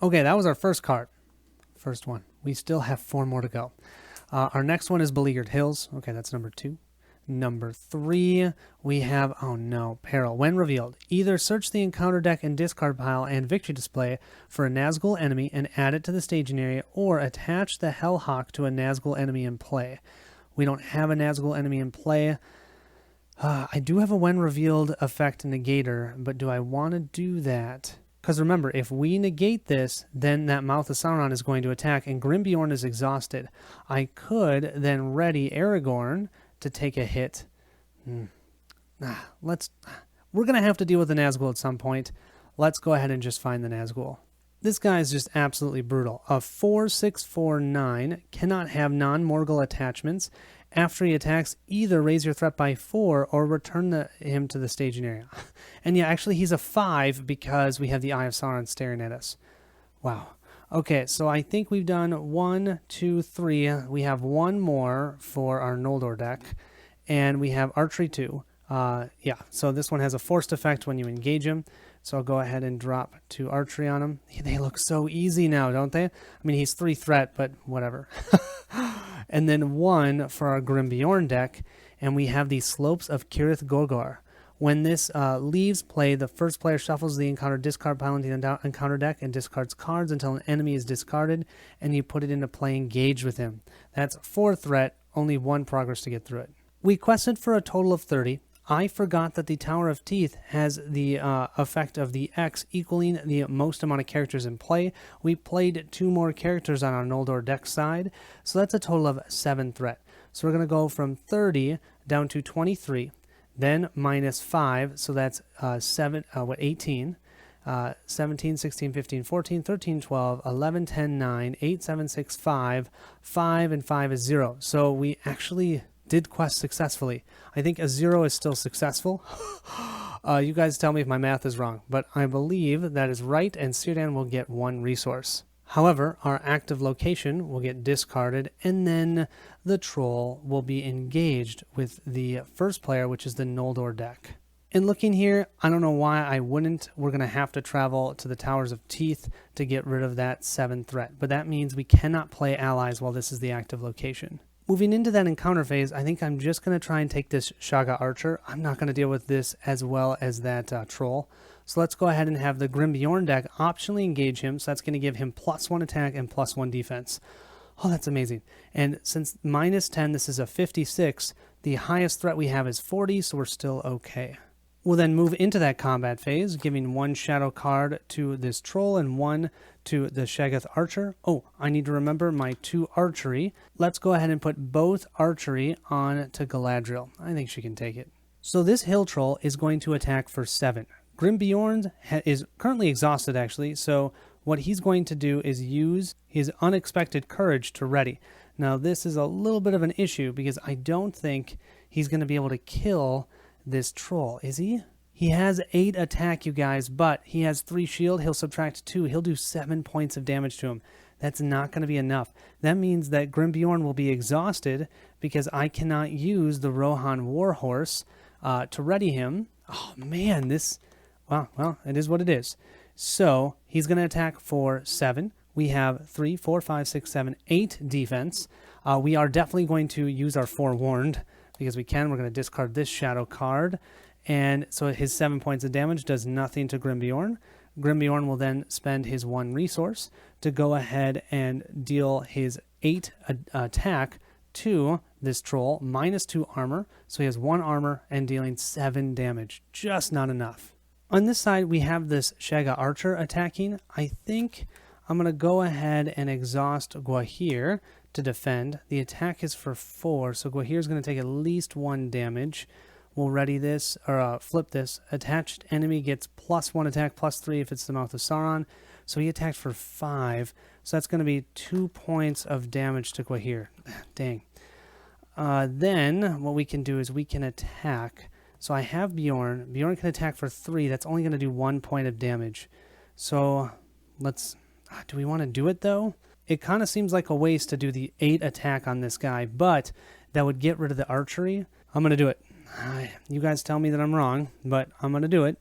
Okay, that was our first card. First one. We still have 4 more to go. Our next one is Beleaguered Hills. Okay, that's number 2. Number 3, we have, oh no, Peril. When revealed, either search the encounter deck and discard pile and victory display for a Nazgul enemy and add it to the staging area, or attach the Hellhawk to a Nazgul enemy in play. We don't have a Nazgul enemy in play. I do have a when revealed effect negator, but do I want to do that? Because remember, if we negate this, then that Mouth of Sauron is going to attack, and Grimbjorn is exhausted. I could then ready Aragorn to take a hit. We're going to have to deal with the Nazgul at some point. Let's go ahead and just find the Nazgul. This guy is just absolutely brutal. A 4/6/4/9 cannot have non-Morgul attachments. After he attacks, either raise your threat by 4 or return him to the staging area. And yeah, actually he's a 5 because we have the Eye of Sauron staring at us. Wow. Okay, so I think we've done 1, 2, 3. We have 1 more for our Noldor deck, and we have Archery 2. So this one has a forced effect when you engage him. So I'll go ahead and drop 2 Archery on him. They look so easy now, don't they? I mean, he's 3 threat, but whatever. And then 1 for our Grimbjorn deck, and we have the Slopes of Cirith Gorgor. When this leaves play, the first player shuffles the encounter discard pile into the encounter deck and discards cards until an enemy is discarded, and you put it into play engaged with him. That's 4 threat, only 1 progress to get through it. We quested for a total of 30. I forgot that the Tower of Teeth has the effect of the X equaling the most amount of characters in play. We played 2 more characters on our Noldor deck side, so that's a total of 7 threat. So we're going to go from 30 down to 23. Then minus 5, so that's 18. 17, 16, 15, 14, 13, 12, 11, 10, 9, 8, 7, 6, 5, 5, and 5 is 0. So we actually did quest successfully. I think a 0 is still successful. You guys tell me if my math is wrong, but I believe that is right, and Círdan will get 1 resource. However, our active location will get discarded, and then the troll will be engaged with the first player, which is the Noldor deck. And looking here, I don't know why I wouldn't. We're going to have to travel to the Towers of Teeth to get rid of that 7 threat. But that means we cannot play allies while this is the active location. Moving into that encounter phase, I think I'm just going to try and take this Saga Archer. I'm not going to deal with this as well as that Troll. So let's go ahead and have the Grimbjorn deck optionally engage him. So that's going to give him +1 attack and +1 defense. Oh, that's amazing. And since -10, this is a 56, the highest threat we have is 40, so we're still okay. We'll then move into that combat phase, giving 1 shadow card to this troll and 1 to the Shaggoth Archer. Oh, I need to remember my 2 archery. Let's go ahead and put both archery on to Galadriel. I think she can take it. So this hill troll is going to attack for 7. Grimbjorn is currently exhausted, actually, so what he's going to do is use his unexpected courage to ready. Now, this is a little bit of an issue because I don't think he's going to be able to kill this troll, is he? He has 8 attack, you guys, but he has 3 shield. He'll subtract 2. He'll do 7 points of damage to him. That's not going to be enough. That means that Grimbjorn will be exhausted because I cannot use the Rohan Warhorse to ready him. Oh, man, this... Well, it is what it is. So he's going to attack for 7. We have 3, 4, 5, 6, 7, 8 defense. We are definitely going to use our Forewarned because we can. We're going to discard this shadow card. And so his 7 points of damage does nothing to Grimbjorn. Grimbjorn will then spend his 1 resource to go ahead and deal his 8 attack to this troll, -2 armor. So he has 1 armor and dealing 7 damage. Just not enough. On this side, we have this Shagga Archer attacking. I think I'm going to go ahead and exhaust Gwahir to defend. The attack is for 4, so Gwahir is going to take at least 1 damage. We'll ready this, or flip this. Attached enemy gets +1 attack, +3 if it's the Mouth of Sauron. So he attacked for 5. So that's going to be 2 points of damage to Gwahir. Dang. Then what we can do is we can attack. So I have Bjorn. Bjorn can attack for 3. That's only going to do 1 point of damage. So let's... do we want to do it, though? It kind of seems like a waste to do the 8 attack on this guy, but that would get rid of the archery. I'm going to do it. You guys tell me that I'm wrong, but I'm going to do it.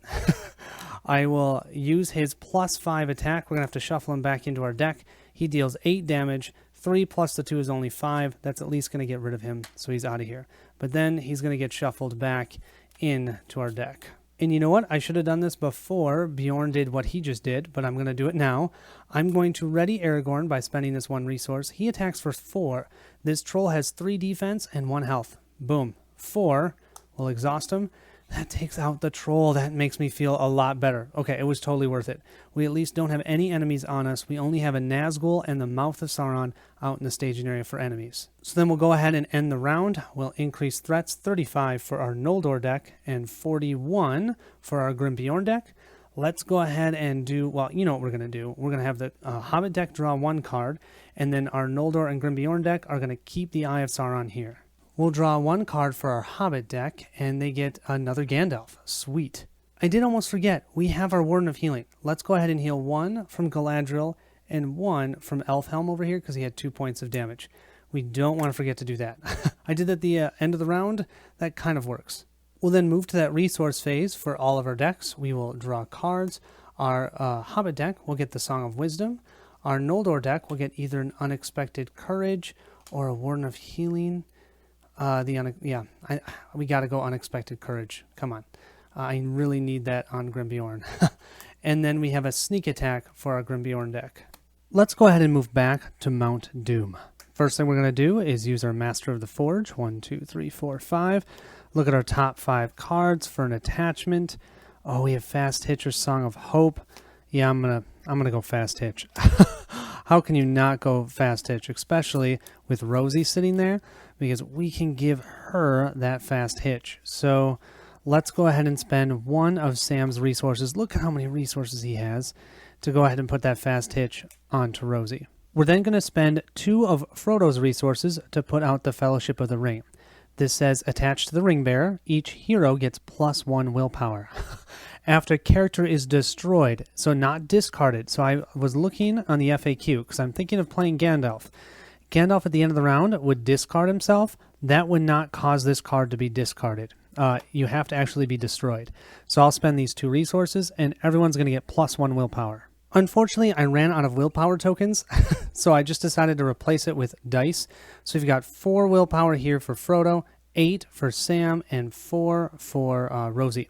I will use his +5 attack. We're going to have to shuffle him back into our deck. He deals 8 damage. 3 plus the 2 is only 5. That's at least going to get rid of him, so he's out of here. But then he's going to get shuffled back into our deck. And you know what? I should have done this before Bjorn did what he just did, but I'm going to do it now. I'm going to ready Aragorn by spending this 1 resource. He attacks for 4. This troll has 3 defense and 1 health. Boom. 4. We'll exhaust him. That takes out the troll. That makes me feel a lot better. Okay, it was totally worth it. We at least don't have any enemies on us. We only have a Nazgul and the Mouth of Sauron out in the staging area for enemies. So then we'll go ahead and end the round. We'll increase threats, 35 for our Noldor deck and 41 for our Grimbjorn deck. Let's go ahead and do, well, you know what we're going to do. We're going to have the Hobbit deck draw 1 card, and then our Noldor and Grimbjorn deck are going to keep the Eye of Sauron here. We'll draw 1 card for our Hobbit deck, and they get another Gandalf. Sweet. I did almost forget. We have our Warden of Healing. Let's go ahead and heal 1 from Galadriel and 1 from Elfhelm over here because he had 2 points of damage. We don't want to forget to do that. I did at the end of the round. That kind of works. We'll then move to that resource phase for all of our decks. We will draw cards. Our Hobbit deck will get the Song of Wisdom. Our Noldor deck will get either an Unexpected Courage or a Warden of Healing. We got to go Unexpected Courage. Come on. I really need that on Grimbjorn. And then we have a Sneak Attack for our Grimbjorn deck. Let's go ahead and move back to Mount Doom. First thing we're going to do is use our Master of the Forge. 1, 2, 3, 4, 5. Look at our top 5 cards for an attachment. Oh, we have Fast Hitch or Song of Hope. Yeah, I'm gonna go Fast Hitch. How can you not go Fast Hitch, especially with Rosie sitting there? Because we can give her that Fast Hitch. So let's go ahead and spend one of Sam's resources. Look at how many resources he has to go ahead and put that fast hitch onto Rosie. We're then going to spend 2 of Frodo's resources to put out the Fellowship of the Ring. This says, attached to the ring bearer, each hero gets +1 willpower. After character is destroyed, so not discarded. So I was looking on the FAQ because I'm thinking of playing Gandalf. Gandalf at the end of the round would discard himself. That would not cause this card to be discarded. You have to actually be destroyed. So I'll spend these 2 resources and everyone's going to get +1 willpower. Unfortunately, I ran out of willpower tokens, so I just decided to replace it with dice. So we've got 4 willpower here for Frodo, 8 for Sam, and 4 for Rosie.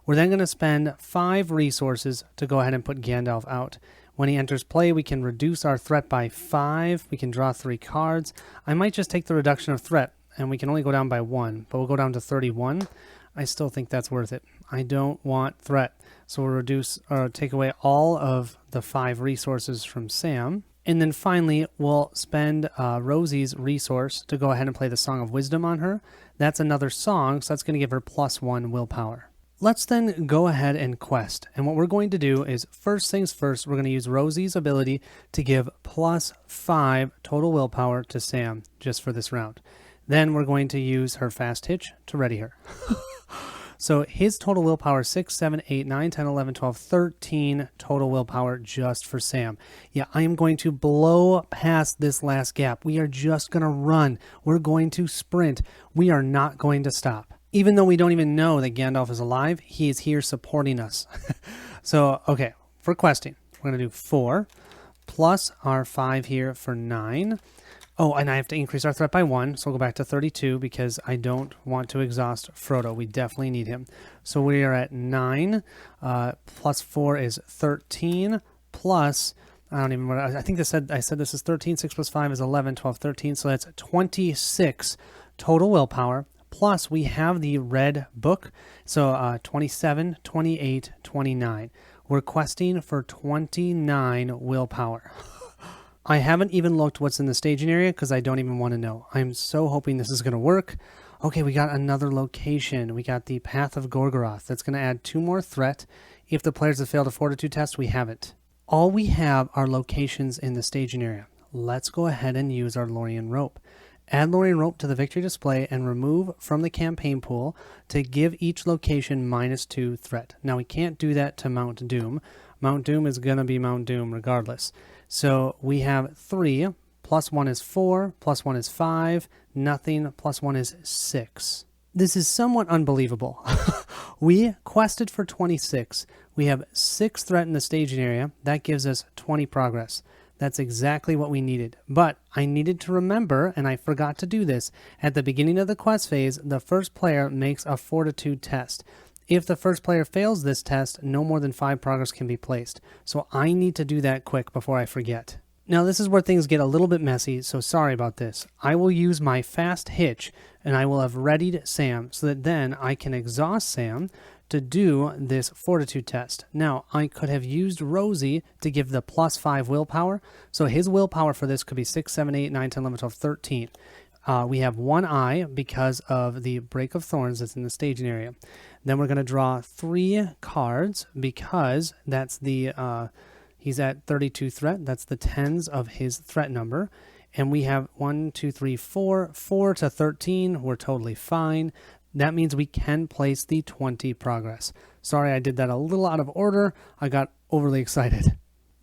We're then going to spend 5 resources to go ahead and put Gandalf out. When he enters play, we can reduce our threat by 5. We can draw 3 cards. I might just take the reduction of threat, and we can only go down by 1, but we'll go down to 31. I still think that's worth it. I don't want threat. So we'll reduce or take away all of the 5 resources from Sam. And then finally, we'll spend Rosie's resource to go ahead and play the Song of Wisdom on her. That's another song, so that's going to give her +1 willpower. Let's then go ahead and quest. And what we're going to do is, first things first, we're going to use Rosie's ability to give +5 total willpower to Sam just for this round. Then we're going to use her fast hitch to ready her. So his total willpower is 6, 7, 8, 9, 10, 11, 12, 13 total willpower just for Sam. Yeah, I am going to blow past this last gap. We are just going to run. We're going to sprint. We are not going to stop. Even though we don't even know that Gandalf is alive, he is here supporting us. So, okay, for questing, we're going to do 4 plus our 5 here for 9. Oh, and I have to increase our threat by 1, so we'll go back to 32 because I don't want to exhaust Frodo. We definitely need him. So we are at 9, plus 4 is 13, plus, I don't even remember, I think I said this is 13, 6 plus 5 is 11, 12, 13, so that's 26 total willpower, plus we have the red book, so 27, 28, 29. We're questing for 29 willpower. I haven't even looked what's in the staging area because I don't even want to know. I'm so hoping this is going to work. Okay, we got another location. We got the Path of Gorgoroth. That's going to add 2 more threat. If the players have failed a fortitude test, we haven't. All we have are locations in the staging area. Let's go ahead and use our Lorien Rope. Add Lorien Rope to the victory display and remove from the campaign pool to give each location -2 threat. Now, we can't do that to Mount Doom. Mount Doom is going to be Mount Doom regardless. So we have 3, plus 1 is 4, plus 1 is 5, nothing, plus 1 is 6. This is somewhat unbelievable. We quested for 26. We have 6 threat in the staging area. That gives us 20 progress. That's exactly what we needed. But I needed to remember, and I forgot to do this, at the beginning of the quest phase, the first player makes a fortitude test. If the first player fails this test, no more than 5 progress can be placed. So I need to do that quick before I forget. Now this is where things get a little bit messy, so sorry about this. I will use my fast hitch and I will have readied Sam so that then I can exhaust Sam to do this fortitude test. Now I could have used Rosie to give the +5 willpower. So his willpower for this could be 6, 7, 8, 9, 10, 11, 12, 13. We have 1 eye because of the Break of Thorns that's in the staging area. Then we're going to draw 3 cards because that's the, he's at 32 threat. That's the 10s of his threat number. And we have 1, 2, 3, 4, 4 to 13. We're totally fine. That means we can place the 20 progress. Sorry, I did that a little out of order. I got overly excited.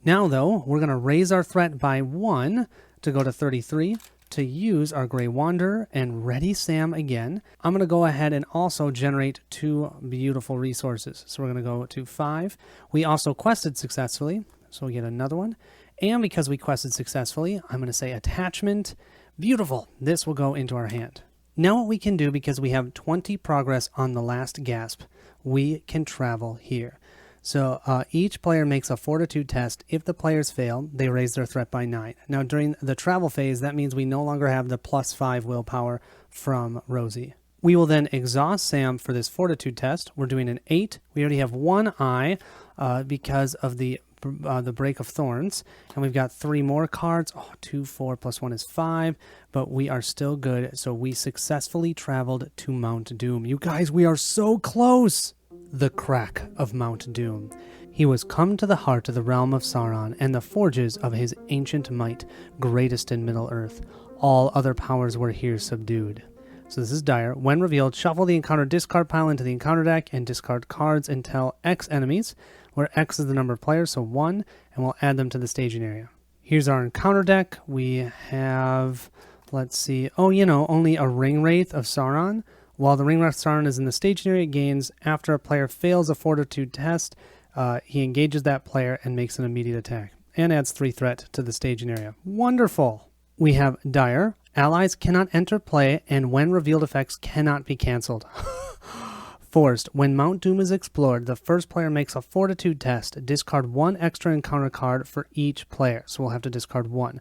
Now though, we're going to raise our threat by 1 to go to 33. To use our Grey Wanderer and ready Sam again. I'm going to go ahead and also generate 2 beautiful resources. So we're going to go to 5. We also quested successfully, so we get another one. And because we quested successfully, I'm going to say attachment. Beautiful. This will go into our hand. Now what we can do, because we have 20 progress on the last gasp, we can travel here. So each player makes a fortitude test. If the players fail, they raise their threat by 9. Now during the travel phase, that means we no longer have the +5 willpower from Rosie. We will then exhaust Sam for this fortitude test. We're doing an 8. We already have 1 eye because of the the Break of Thorns, and we've got 3 more cards. Oh, 2, 4 plus 1 is 5, but we are still good. So we successfully traveled to Mount Doom. You guys, we are so close. The crack of Mount Doom. He was come to the heart of the realm of Sauron and the forges of his ancient might, greatest in Middle-earth. All other powers were here subdued. So this is dire. When revealed, shuffle the encounter discard pile into the encounter deck and discard cards until X enemies, where X is the number of players, so 1, and we'll add them to the staging area. Here's our encounter deck. We have, let's see, only a Ring Wraith of Sauron. While the Ring Wraith Sauron is in the staging area, it gains after a player fails a Fortitude test. He engages that player and makes an immediate attack, and adds 3 threat to the staging area. Wonderful! We have dire. Allies cannot enter play, and when revealed effects cannot be cancelled. Forced. When Mount Doom is explored, the first player makes a Fortitude test. Discard 1 extra encounter card for each player, so we'll have to discard 1.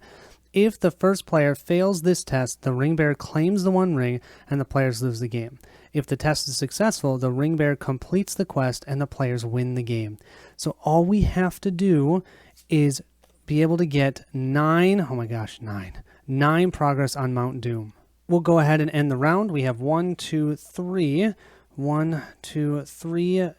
If the first player fails this test, the Ring Bearer claims the 1 ring, and the players lose the game. If the test is successful, the Ring Bearer completes the quest, and the players win the game. So all we have to do is be able to get 9 progress on Mount Doom. We'll go ahead and end the round. We have 1, 2, 3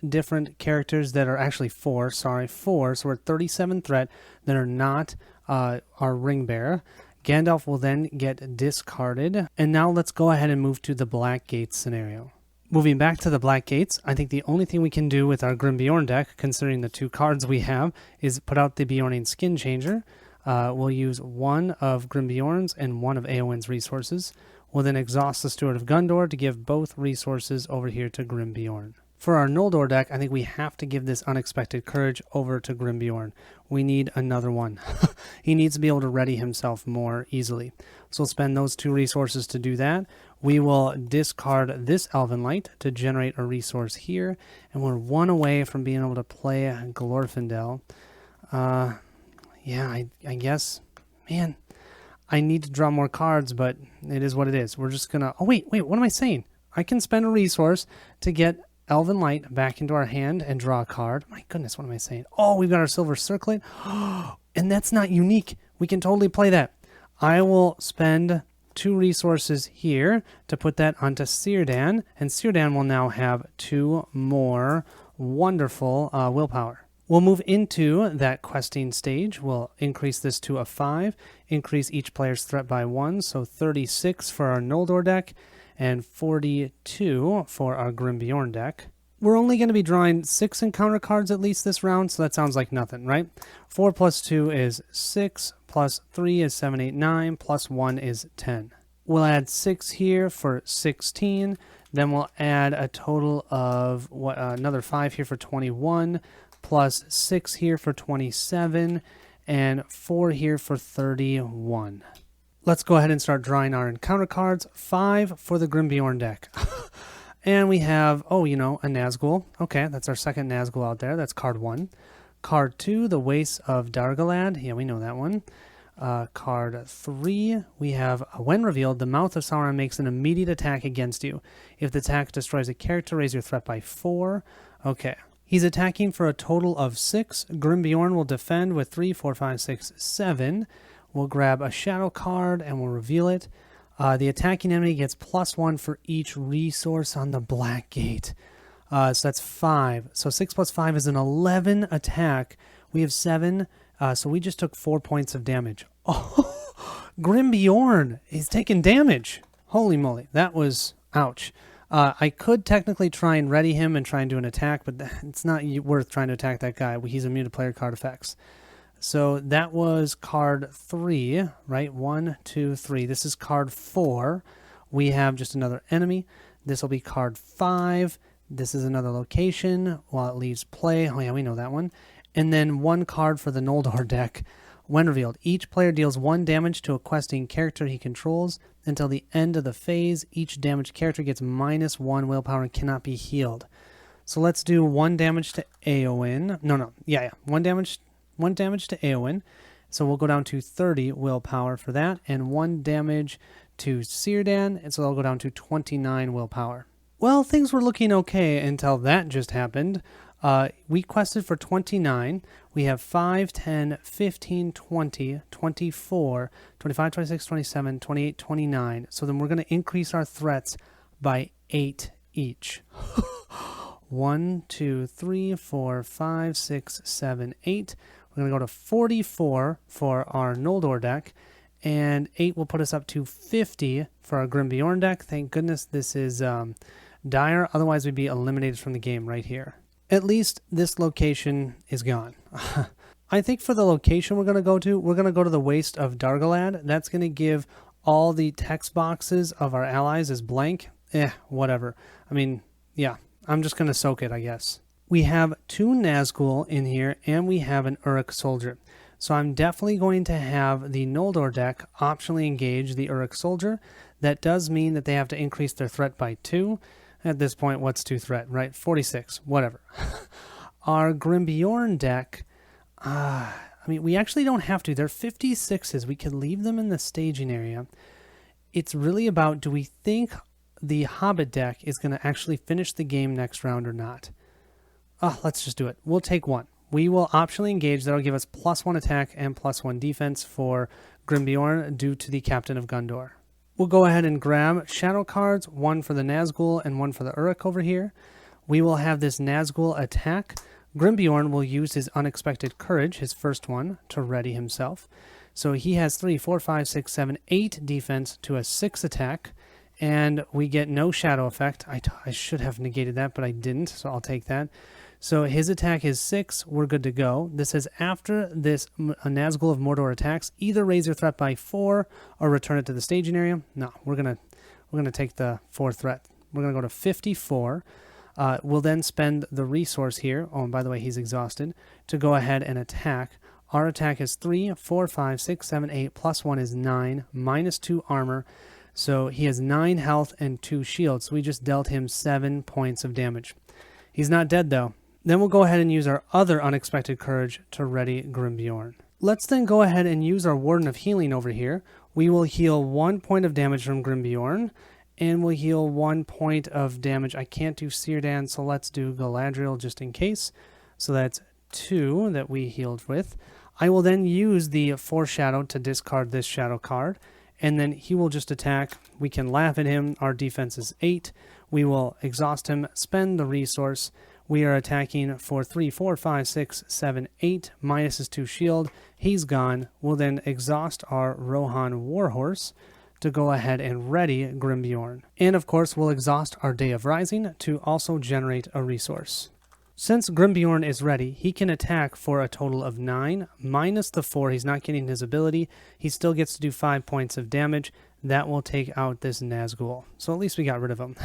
different characters that are actually 4. So we're at 37 threat that are not our Ring Bearer. Gandalf will then get discarded. And now let's go ahead and move to the Black Gates scenario. Moving back to the Black Gates, I think the only thing we can do with our Grim Bjorn deck, considering the 2 cards we have, is put out the Bjornian Skin Changer. We'll use 1 of Grim Bjorn's and 1 of Eowyn's resources. We'll then exhaust the Steward of Gondor to give both resources over here to Grim Bjorn. For our Noldor deck, I think we have to give this Unexpected Courage over to Grim Bjorn. We need another one. He needs to be able to ready himself more easily. So we'll spend those 2 resources to do that. We will discard this Elven Light to generate a resource here. And we're 1 away from being able to play Glorfindel. Yeah, I guess, man, I need to draw more cards, but it is what it is. We're just gonna, oh wait, what am I saying? I can spend a resource to get Elven Light back into our hand and draw a card. My goodness, what am I saying? Oh, we've got our Silver Circlet. And that's not unique. We can totally play that. I will spend 2 resources here to put that onto Círdan, and Círdan will now have 2 more wonderful willpower. We'll move into that questing stage. We'll increase this to a 5, increase each player's threat by 1, so 36 for our Noldor deck, and 42 for our Grim Bjorn deck. We're only going to be drawing 6 encounter cards at least this round, so that sounds like nothing, right? 4 plus 2 is 6, plus 3 is 7, 8, 9, plus 1 is 10. We'll add 6 here for 16, then we'll add a total of another 5 here for 21, plus 6 here for 27, and 4 here for 31. Let's go ahead and start drawing our encounter cards. 5 for the Grim Bjorn deck. And we have, a Nazgul. Okay, that's our second Nazgul out there. That's card 1. Card 2, the Waste of Dargalad. Yeah, we know that one. Card 3, we have, when revealed, the Mouth of Sauron makes an immediate attack against you. If the attack destroys a character, raise your threat by 4. Okay. He's attacking for a total of 6. Grim Bjorn will defend with 3, 4, 5, 6, 7. We'll grab a shadow card and we'll reveal it. The attacking enemy gets +1 for each resource on the Black Gate. So that's 5. So 6 plus 5 is an 11 attack. We have 7. So we just took 4 points of damage. Oh, Grim Bjorn is taking damage. Holy moly. That was, ouch. I could technically try and ready him and try and do an attack, but it's not worth trying to attack that guy. He's immune to player card effects. So that was card 3, right? 1, 2, 3. This is card 4. We have just another enemy. This will be card 5. This is another location while it leaves play. Oh yeah, we know that one. And then 1 card for the Noldor deck. When revealed, each player deals 1 damage to a questing character he controls. Until the end of the phase, each damaged character gets -1 willpower and cannot be healed. So let's do 1 damage to Eowyn. Yeah. 1 damage to Eowyn. So we'll go down to 30 willpower for that. And 1 damage to Círdan. And so that'll go down to 29 willpower. Well, things were looking okay until that just happened. We quested for 29. We have 5, 10, 15, 20, 24, 25, 26, 27, 28, 29. So then we're going to increase our threats by 8 each. 1, 2, 3, 4, 5, 6, 7, 8. We're going to go to 44 for our Noldor deck. And 8 will put us up to 50 for our Grimbjorn deck. Thank goodness this is dire. Otherwise, we'd be eliminated from the game right here. At least this location is gone. I think for the location we're going to go to the Waste of Dargalad. That's going to give all the text boxes of our allies as blank. Whatever. I mean, yeah, I'm just going to soak it, I guess. We have 2 Nazgul in here, and we have an Uruk Soldier. So I'm definitely going to have the Noldor deck optionally engage the Uruk Soldier. That does mean that they have to increase their threat by 2. At this point, what's 2 threat, right? 46, whatever. Our Grimbjorn deck, I mean, we actually don't have to. They're 56s. We could leave them in the staging area. It's really about, do we think the Hobbit deck is going to actually finish the game next round or not? Let's just do it. We'll take 1. We will optionally engage. That'll give us +1 attack and +1 defense for Grimbjorn due to the Captain of Gondor. We'll go ahead and grab shadow cards, 1 for the Nazgul and 1 for the Uruk over here. We will have this Nazgul attack. Grimbjorn will use his Unexpected Courage, his first one, to ready himself. So he has 3, 4, 5, 6, 7, 8 defense to a 6 attack. And we get no shadow effect. I should have negated that, but I didn't, so I'll take that. So his attack is 6. We're good to go. This is after this Nazgul of Mordor attacks. Either raise your threat by 4 or return it to the staging area. No, we're gonna take the 4 threat. We're gonna go to 54. We'll then spend the resource here. Oh, and by the way, he's exhausted. To go ahead and attack. Our attack is 3, 4, 5, 6, 7, 8. +1 is 9. -2 armor. So he has 9 health and 2 shields. So we just dealt him 7 points of damage. He's not dead though. Then we'll go ahead and use our other Unexpected Courage to ready Grimbjorn. Let's then go ahead and use our Warden of Healing over here. We will heal 1 point of damage from Grimbjorn, and we'll heal 1 point of damage. I can't do Círdan, so let's do Galadriel just in case. So that's 2 that we healed with. I will then use the Foreshadow to discard this shadow card, and then he will just attack. We can laugh at him. Our defense is 8. We will exhaust him, spend the resource. We are attacking for 3, 4, 5, 6, 7, 8, minus his 2 shield. He's gone. We'll then exhaust our Rohan Warhorse to go ahead and ready Grimbjorn. And of course, we'll exhaust our Day of Rising to also generate a resource. Since Grimbjorn is ready, he can attack for a total of 9, minus the 4. He's not getting his ability. He still gets to do 5 points of damage. That will take out this Nazgul. So at least we got rid of him.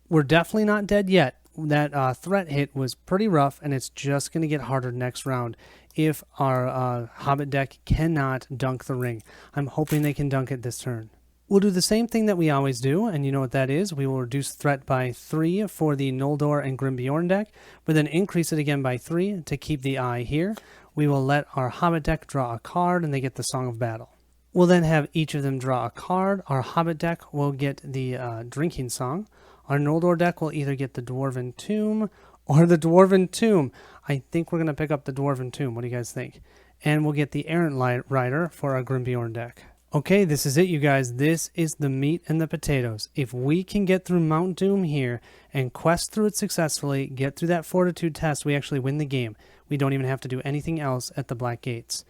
We're definitely not dead yet. That threat hit was pretty rough, and it's just going to get harder next round if our Hobbit deck cannot dunk the ring. I'm hoping they can dunk it this turn. We'll do the same thing that we always do, and you know what that is. We will reduce threat by 3 for the Noldor and Grimbjorn deck, but then increase it again by 3 to keep the eye here. We will let our Hobbit deck draw a card, and they get the Song of Battle. We'll then have each of them draw a card. Our Hobbit deck will get the Drinking Song. Our Noldor deck will either get the Dwarven Tomb or the Dwarven Tomb. I think we're going to pick up the Dwarven Tomb. What do you guys think? And we'll get the Errant Rider for our Grimbjorn deck. Okay, this is it, you guys. This is the meat and the potatoes. If we can get through Mount Doom here and quest through it successfully, get through that fortitude test, we actually win the game. We don't even have to do anything else at the Black Gates.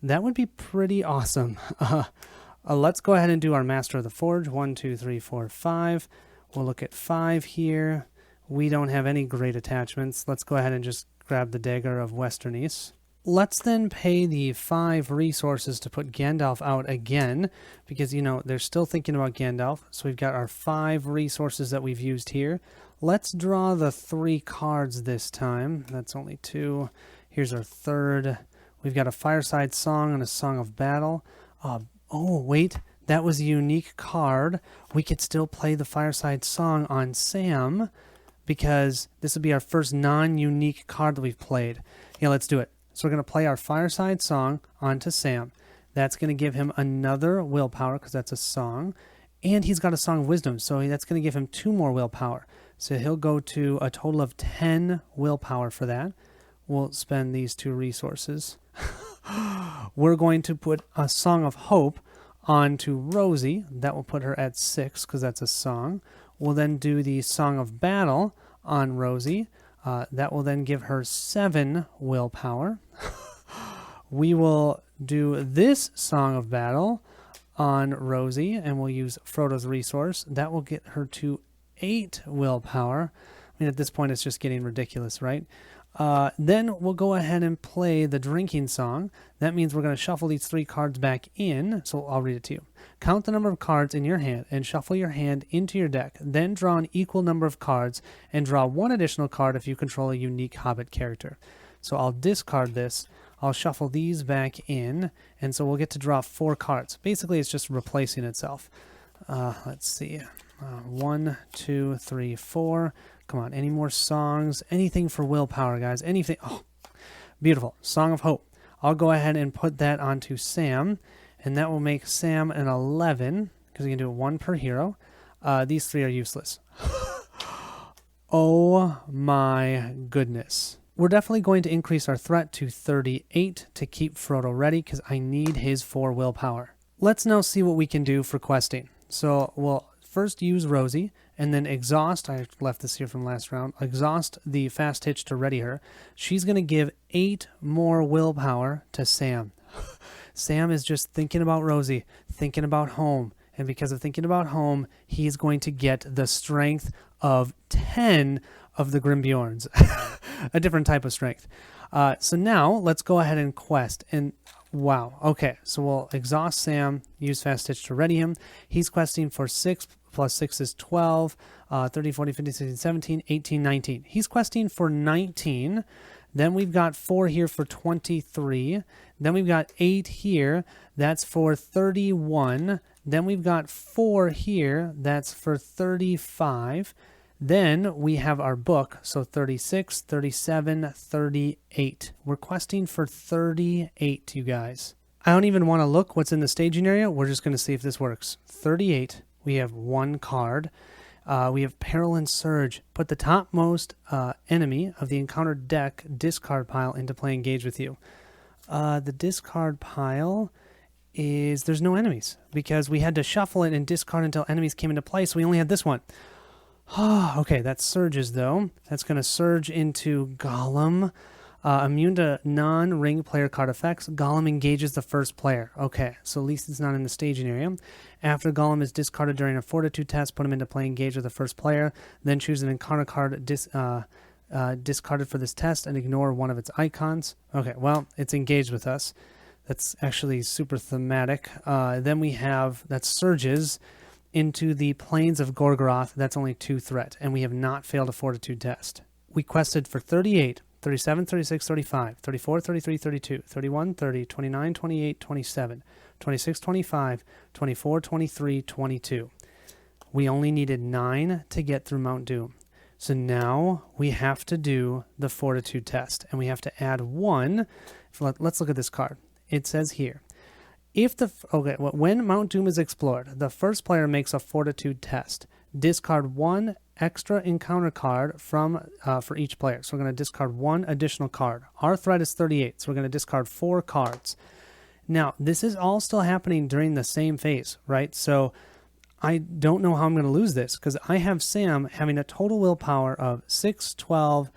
That would be pretty awesome. Let's go ahead and do our Master of the Forge. 1, 2, 3, 4, 5. We'll look at 5 here. We don't have any great attachments. Let's go ahead and just grab the Dagger of Westernice. Let's then pay the 5 resources to put Gandalf out again, because, you know, they're still thinking about Gandalf. So we've got our 5 resources that we've used here. Let's draw the 3 cards this time. That's only 2. Here's our 3rd. We've got a Fireside Song and a Song of Battle. Oh, wait. That was a unique card. We could still play the Fireside Song on Sam because this would be our first non-unique card that we've played. Yeah, let's do it. So we're going to play our Fireside Song onto Sam. That's going to give him another willpower because that's a song. And he's got a Song of Wisdom, so that's going to give him 2 more willpower. So he'll go to a total of 10 willpower for that. We'll spend these 2 resources. We're going to put a Song of Hope onto Rosie. That will put her at 6 because that's a song. We'll then do the Song of Battle on Rosie. That will then give her 7 willpower. We will do this Song of Battle on Rosie, and we'll use Frodo's resource. That will get her to 8 willpower. I mean, at this point, it's just getting ridiculous, right? Then we'll go ahead and play the drinking song. That means we're going to shuffle these 3 cards back in. So I'll read it to you. Count the number of cards in your hand and shuffle your hand into your deck. Then draw an equal number of cards and draw 1 additional card if you control a unique Hobbit character. So I'll discard this. I'll shuffle these back in, and so we'll get to draw 4 cards. Basically, it's just replacing itself. Let's see. 1, 2, 3, 4. Come on, any more songs? Anything for willpower, guys? Anything? Oh, beautiful. Song of Hope. I'll go ahead and put that onto Sam, and that will make Sam an 11, because we can do 1 per hero. These 3 are useless. Oh my goodness. We're definitely going to increase our threat to 38 to keep Frodo ready, because I need his 4 willpower. Let's now see what we can do for questing. So we'll first use Rosie, and then exhaust, I left this here from last round, exhaust the fast hitch to ready her. She's going to give 8 more willpower to Sam. Sam is just thinking about Rosie, thinking about home, and because of thinking about home, he's going to get the strength of 10 of the Grimbjorns. A different type of strength. So now let's go ahead and quest. And wow, okay, so we'll exhaust Sam, use fast hitch to ready him. He's questing for 6 plus 6 is 12, 30, 40, 50, 60, 17, 18, 19. He's questing for 19. Then we've got 4 here for 23. Then we've got 8 here. That's for 31. Then we've got 4 here. That's for 35. Then we have our book, so 36, 37, 38. We're questing for 38, you guys. I don't even want to look what's in the staging area. We're just going to see if this works. 38. We have 1 card. We have Peril and Surge. Put the topmost enemy of the encountered deck discard pile into play engage with you. The discard pile is, there's no enemies because we had to shuffle it and discard until enemies came into play, so we only had this one. Okay, that surges though. That's going to surge into Gollum. Immune to non-ring player card effects. Gollum engages the first player. Okay, so at least it's not in the staging area. After Gollum is discarded during a fortitude test, put him into play, engage with the first player. Then choose an encounter card discarded for this test and ignore one of its icons. Okay, well, it's engaged with us. That's actually super thematic. Then we have, that surges into the plains of Gorgoroth. That's only 2 threat, and we have not failed a fortitude test. We quested for 38, 37, 36, 35, 34, 33, 32, 31, 30, 29, 28, 27, 26, 25, 24, 23, 22. We only needed 9 to get through Mount Doom. So now we have to do the fortitude test, and we have to add 1. Let's look at this card. It says here, when Mount Doom is explored, the first player makes a fortitude test. Discard 1 extra encounter card from for each player. So we're going to discard 1 additional card. Our threat is 38, so we're going to discard 4 cards. Now, this is all still happening during the same phase, right? So I don't know how I'm going to lose this because I have Sam having a total willpower of 6, 12,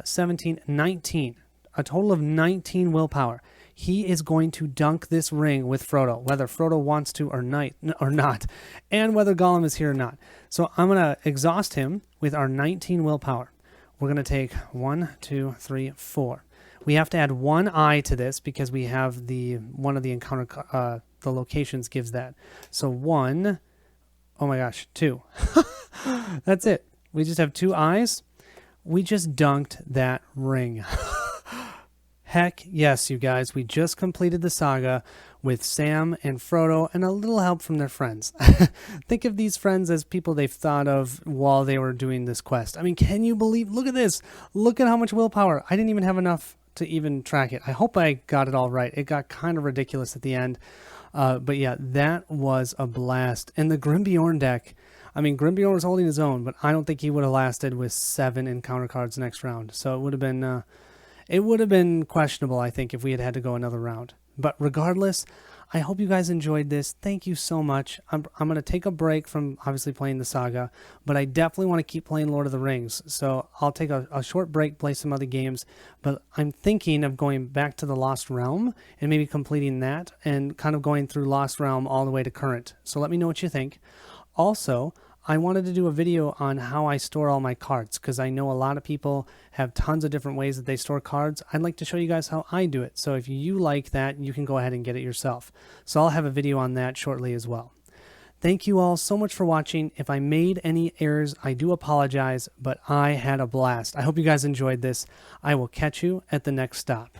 17, 19. A total of 19 willpower. He is going to dunk this ring with Frodo, whether Frodo wants to or not, and whether Gollum is here or not. So I'm going to exhaust him with our 19 willpower. We're going to take 1, 2, 3, 4. We have to add 1 eye to this because we have one of the encounter, the locations gives that. So 1, oh my gosh, 2. That's it. We just have 2 eyes. We just dunked that ring. Heck yes, you guys, we just completed the saga with Sam and Frodo and a little help from their friends. Think of these friends as people they've thought of while they were doing this quest. I mean, can you believe, look at this. Look at how much willpower. I didn't even have enough to even track it. I hope I got it all right. It got kind of ridiculous at the end. But yeah, that was a blast. And the Grimbjorn deck, I mean, Grimbeor was holding his own, but I don't think he would have lasted with 7 encounter cards next round. So it would have been questionable, I think, if we had had to go another round. But regardless, I hope you guys enjoyed this. Thank you so much. I'm going to take a break from obviously playing the Saga, but I definitely want to keep playing Lord of the Rings. So I'll take a short break, play some other games, but I'm thinking of going back to the Lost Realm and maybe completing that and kind of going through Lost Realm all the way to current. So let me know what you think. Also, I wanted to do a video on how I store all my cards because I know a lot of people have tons of different ways that they store cards. I'd like to show you guys how I do it. So if you like that, you can go ahead and get it yourself. So I'll have a video on that shortly as well. Thank you all so much for watching. If I made any errors, I do apologize, but I had a blast. I hope you guys enjoyed this. I will catch you at the next stop.